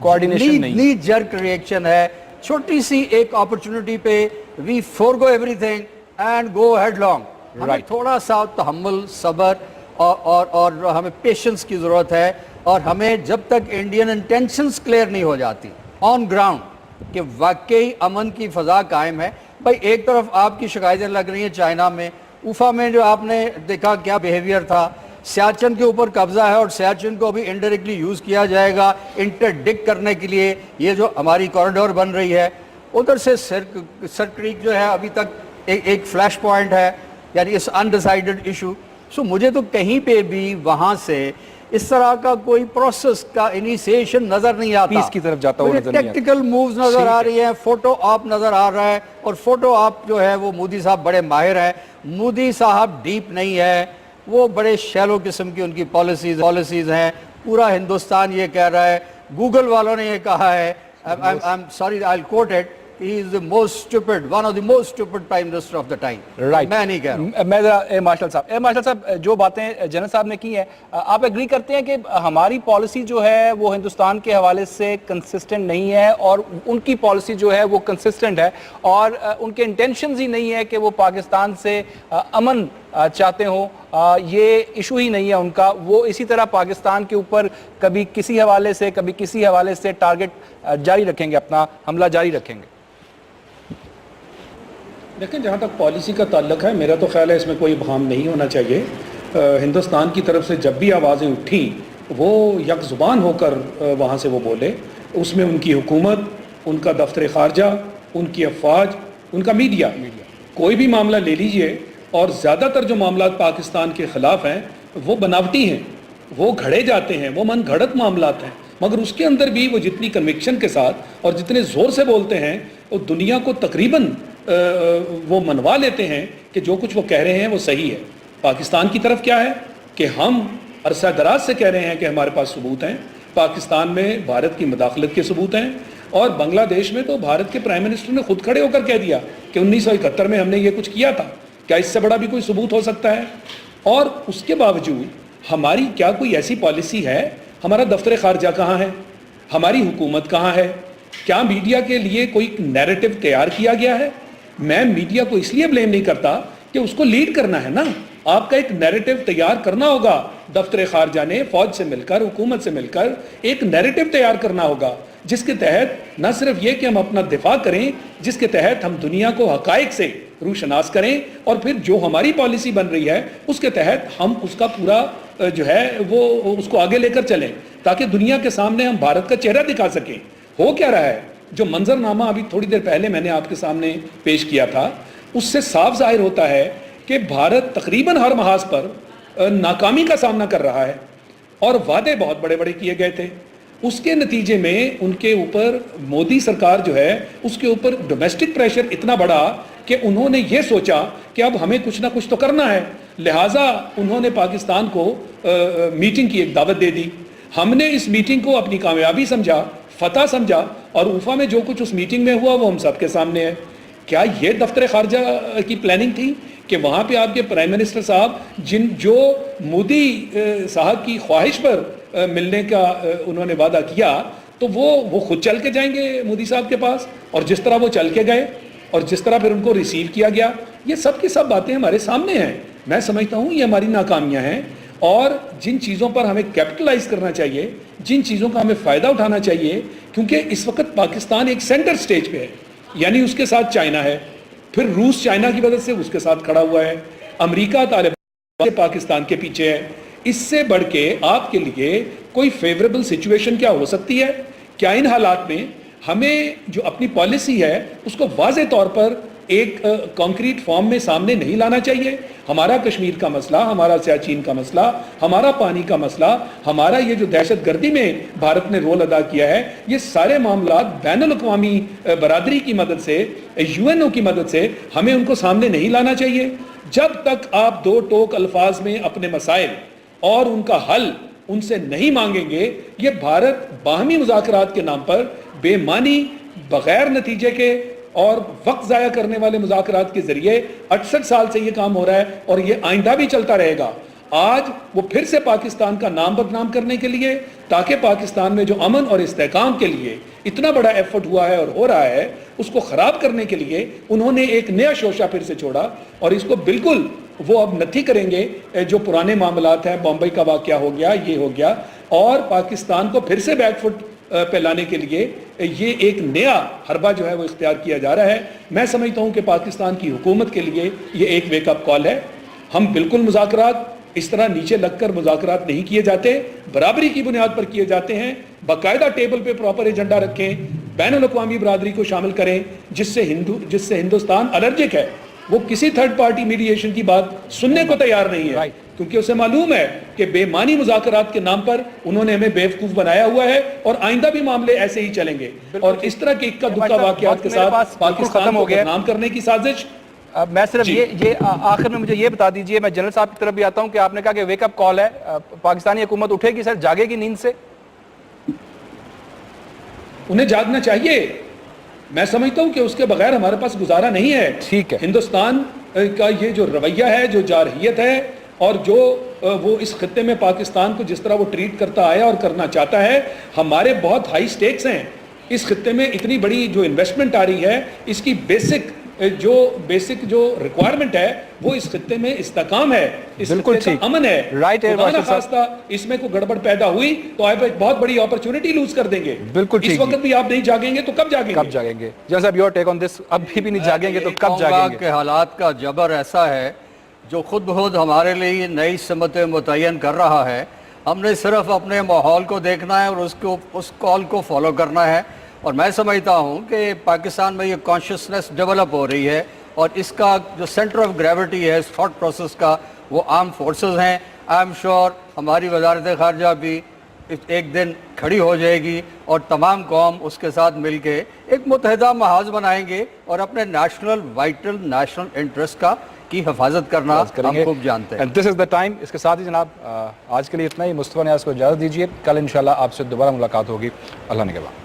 کوارڈینیشن نہیں,
نی جرک ریئیکشن ہے. چھوٹی سی ایک اپرچونٹی پہ we forgo everything and go headlong. ہمیں تھوڑا سا تحمل, صبر اور ہمیں پیشنس کی ضرورت ہے. اور ہمیں جب تک انڈین انٹینشنز کلیئر نہیں ہو جاتی آن گراؤنڈ کہ واقعی امن کی فضا قائم ہے. بھائی ایک طرف آپ کی شکایتیں لگ رہی ہیں چائنا میں, اوفا میں جو آپ نے دیکھا کیا بیہیویئر تھا, سیاچن کے اوپر قبضہ ہے اور سیاچن کو بھی انڈائریکٹلی یوز کیا جائے گا انٹرڈکٹ کرنے کے لیے. یہ جو ہماری کوریڈور بن رہی ہے, ادھر سے سر کریک جو ہے ابھی تک ایک فلیش پوائنٹ ہے, یعنی اس انڈیسائیڈڈ ایشو. سو مجھے تو کہیں پہ بھی وہاں سے اس طرح کا کوئی پروسیس کا انیشیشن نظر نہیں آتا.
پیس کی طرف جاتا ہوا نظر نہیں آتا.
ٹیکٹیکل مووز نظر آ رہی ہیں, فوٹو آپ نظر آ رہا ہے, اور فوٹو آپ جو ہے وہ مودی صاحب بڑے ماہر ہیں. مودی صاحب ڈیپ نہیں ہے, وہ بڑے شیلو قسم کی ان کی پالیسیز ہیں. پورا ہندوستان یہ کہہ رہا ہے, گوگل والوں نے یہ کہا ہے, I'm sorry, I'll quote it, he is the most stupid, one of the most stupid prime minister of the time.
Right.
میں نہیں کہہ رہا ہوں.
میں ذرا مارشل صاحب جو باتیں جنرل صاحب نے کی ہیں, آپ ایگری کرتے ہیں کہ ہماری پالیسی جو ہے وہ ہندوستان کے حوالے سے کنسسٹنٹ نہیں ہے اور ان کی پالیسی جو ہے وہ کنسسٹنٹ ہے, اور ان کے انٹینشنز ہی نہیں ہے کہ وہ پاکستان سے امن چاہتے ہوں, یہ ایشو ہی نہیں ہے ان کا. وہ اسی طرح پاکستان کے اوپر کبھی کسی حوالے سے کبھی کسی حوالے سے ٹارگٹ جاری رکھیں گے, اپنا حملہ جاری رکھیں گے.
دیکھیں جہاں تک پالیسی کا تعلق ہے, میرا تو خیال ہے اس میں کوئی ابہام نہیں ہونا چاہیے. ہندوستان کی طرف سے جب بھی آوازیں اٹھیں وہ یک زبان ہو کر وہاں سے وہ بولے. اس میں ان کی حکومت, ان کا دفتر خارجہ, ان کی افواج, ان کا میڈیا, کوئی بھی معاملہ لے لیجئے, اور زیادہ تر جو معاملات پاکستان کے خلاف ہیں وہ بناوٹی ہیں, وہ گھڑے جاتے ہیں, وہ من گھڑت معاملات ہیں. مگر اس کے اندر بھی وہ جتنی کنوکشن کے ساتھ اور جتنے زور سے بولتے ہیں وہ دنیا کو تقریباً وہ منوا لیتے ہیں کہ جو کچھ وہ کہہ رہے ہیں وہ صحیح ہے. پاکستان کی طرف کیا ہے کہ ہم عرصہ دراز سے کہہ رہے ہیں کہ ہمارے پاس ثبوت ہیں. پاکستان میں بھارت کی مداخلت کے ثبوت ہیں, اور بنگلہ دیش میں تو بھارت کے پرائم منسٹر نے خود کھڑے ہو کر کہہ دیا کہ 1971 میں ہم نے یہ کچھ کیا تھا. کیا اس سے بڑا بھی کوئی ثبوت ہو سکتا ہے؟ اور اس کے باوجود ہماری کیا کوئی ایسی پالیسی ہے؟ ہمارا دفتر خارجہ کہاں ہے؟ ہماری حکومت کہاں ہے؟ کیا میڈیا کے لیے کوئی نیریٹو تیار کیا گیا ہے؟ میں میڈیا کو اس لیے بلیم نہیں کرتا کہ اس کو لیڈ کرنا ہے نا. آپ کا ایک نیریٹو تیار کرنا ہوگا. دفتر خارجہ نے فوج سے مل کر, حکومت سے مل کر ایک نیریٹو تیار کرنا ہوگا جس کے تحت نہ صرف یہ کہ ہم اپنا دفاع کریں, جس کے تحت ہم دنیا کو حقائق سے روشناس کریں, اور پھر جو ہماری پالیسی بن رہی ہے اس کے تحت ہم اس کا پورا جو ہے وہ اس کو آگے لے کر چلیں, تاکہ دنیا کے سامنے ہم بھارت کا چہرہ دکھا سکیں. ہو کیا رہا ہے, جو منظر نامہ ابھی تھوڑی دیر پہلے میں نے آپ کے سامنے پیش کیا تھا, اس سے صاف ظاہر ہوتا ہے کہ بھارت تقریباً ہر محاذ پر ناکامی کا سامنا کر رہا ہے, اور وعدے بہت بڑے بڑے کیے گئے تھے. اس کے نتیجے میں ان کے اوپر مودی سرکار جو ہے اس کے اوپر ڈومیسٹک پریشر اتنا بڑا کہ انہوں نے یہ سوچا کہ اب ہمیں کچھ نہ کچھ تو کرنا ہے, لہٰذا انہوں نے پاکستان کو میٹنگ کی ایک دعوت دے دی. ہم نے اس میٹنگ کو اپنی کامیابی سمجھا, فتح سمجھا, اور اوفا میں جو کچھ اس میٹنگ میں ہوا وہ ہم سب کے سامنے ہے. کیا یہ دفتر خارجہ کی پلاننگ تھی کہ وہاں پہ آپ کے پرائم منسٹر صاحب جو مودی صاحب کی خواہش پر ملنے کا انہوں نے وعدہ کیا, تو وہ خود چل کے جائیں گے مودی صاحب کے پاس, اور جس طرح وہ چل کے گئے اور جس طرح پھر ان کو ریسیو کیا گیا, یہ سب کی سب باتیں ہمارے سامنے ہیں. میں سمجھتا ہوں یہ ہماری ناکامیاں ہیں, اور جن چیزوں پر ہمیں کیپٹلائز کرنا چاہیے, جن چیزوں کا ہمیں فائدہ اٹھانا چاہیے, کیونکہ اس وقت پاکستان ایک سینٹر سٹیج پہ ہے, یعنی اس کے ساتھ چائنا ہے, پھر روس چائنا کی وجہ سے اس کے ساتھ کھڑا ہوا ہے, امریکہ طالبان سے پاکستان کے پیچھے ہے. اس سے بڑھ کے آپ کے لیے کوئی فیوریبل سچویشن کیا ہو سکتی ہے؟ کیا ان حالات میں ہمیں جو اپنی پالیسی ہے اس کو واضح طور پر ایک کانکریٹ فارم میں سامنے نہیں لانا چاہیے؟ ہمارا کشمیر کا مسئلہ, ہمارا سیاچین کا مسئلہ, ہمارا پانی کا مسئلہ, ہمارا یہ جو دہشت گردی میں بھارت نے رول ادا کیا ہے, یہ سارے معاملات بین الاقوامی برادری کی مدد سے, یو این او کی مدد سے ہمیں ان کو سامنے نہیں لانا چاہیے. جب تک آپ دو ٹوک الفاظ میں اپنے مسائل اور ان کا حل ان سے نہیں مانگیں گے, یہ بھارت باہمی مذاکرات کے نام پر بے معنی, بغیر نتیجے کے اور وقت ضائع کرنے والے مذاکرات کے ذریعے 68 سال سے یہ کام ہو رہا ہے, اور یہ آئندہ بھی چلتا رہے گا. آج وہ پھر سے پاکستان کا نام بدنام کرنے کے لیے, تاکہ پاکستان میں جو امن اور استحکام کے لیے اتنا بڑا ایفرٹ ہوا ہے اور ہو رہا ہے, اس کو خراب کرنے کے لیے انہوں نے ایک نیا شوشہ پھر سے چھوڑا, اور اس کو بالکل وہ اب نتھی کریں گے. جو پرانے معاملات ہیں, بامبئی کا واقعہ ہو گیا, یہ ہو گیا, اور پاکستان کو پھر سے بیک فٹ پہ لانے کے لیے یہ ایک نیا حربہ جو ہے وہ اختیار کیا جا رہا ہے. میں سمجھتا ہوں کہ پاکستان کی حکومت کے لیے یہ ایک ویک اپ کال ہے. ہم بالکل مذاکرات اس طرح نیچے لگ کر مذاکرات نہیں کیے جاتے, برابری کی بنیاد پر کیے جاتے ہیں. باقاعدہ ٹیبل پہ پراپر ایجنڈا رکھیں, بین الاقوامی برادری کو شامل کریں, جس سے ہندوستان الرجک ہے. وہ کسی تھرڈ پارٹی میڈییشن کی بات سننے کو تیار نہیں ہے, کیونکہ اسے معلوم ہے کہ بے معنی مذاکرات کے نام پر انہوں نے ہمیں بیوقوف بنایا ہوا ہے, اور آئندہ بھی معاملے ایسے ہی چلیں گے. اور اس طرح کے اکا دکا واقعات کے ساتھ پاکستان کو بدنام کرنے کی سازش.
میں صرف یہ آخر میں مجھے یہ بتا دیجئے, میں جنرل صاحب کی طرف بھی آتا ہوں, کہ آپ نے کہا کہ ویک اپ کال ہے, پاکستانی حکومت اٹھے گی سر, جاگے گی نیند سے؟
انہیں جاگنا چاہیے. میں سمجھتا ہوں کہ اس کے بغیر ہمارے پاس گزارا نہیں ہے.
ٹھیک ہے,
ہندوستان کا یہ جو رویہ ہے, جو جارحیت ہے, اور جو وہ اس خطے میں پاکستان کو جس طرح وہ ٹریٹ کرتا آیا اور کرنا چاہتا ہے, ہمارے بہت ہائی سٹیکس ہیں اس خطے میں. اتنی بڑی جو انویسٹمنٹ آ رہی ہے, اس کی بیسک جو ریکوائرمنٹ ہے وہ اس خطے میں استحکام ہے, اس خطے کا امن ہے. خدا نخواستہ اس میں کوئی گڑبڑ پیدا ہوئی تو آپ ایک بہت بڑی اپرچونٹی لوز کر دیں گے.
بالکل
اس وقت بھی آپ نہیں جاگیں گے تو کب جاگیں
گے؟ جنرل صاحب, یور ٹیک آن دس. اب بھی نہیں جاگیں گے تو کب جاگیں گے؟
کہ حالات کا جبر ایسا ہے جو خود بخود ہمارے لیے نئی سمتیں متعین کر رہا ہے. ہم نے صرف اپنے ماحول کو دیکھنا ہے اور اس کال کو فالو کرنا ہے. اور میں سمجھتا ہوں کہ پاکستان میں یہ کانشیسنس ڈیولپ ہو رہی ہے, اور اس کا جو سینٹر آف گریوٹی ہے اس تھاٹ پروسیس کا, وہ آرم فورسز ہیں. آئی ایم شیور ہماری وزارت خارجہ بھی ایک دن کھڑی ہو جائے گی, اور تمام قوم اس کے ساتھ مل کے ایک متحدہ محاذ بنائیں گے, اور اپنے وائٹل نیشنل انٹرسٹ کی حفاظت کرنا ہم خوب جانتے ہیں.
دس از دا ٹائم. اس کے ساتھ ہی جناب آج کے لیے اتنا ہی. مصطفیٰ نیاز کو اجازت دیجیے, کل انشاءاللہ آپ سے دوبارہ ملاقات ہوگی. اللہ نگہبان.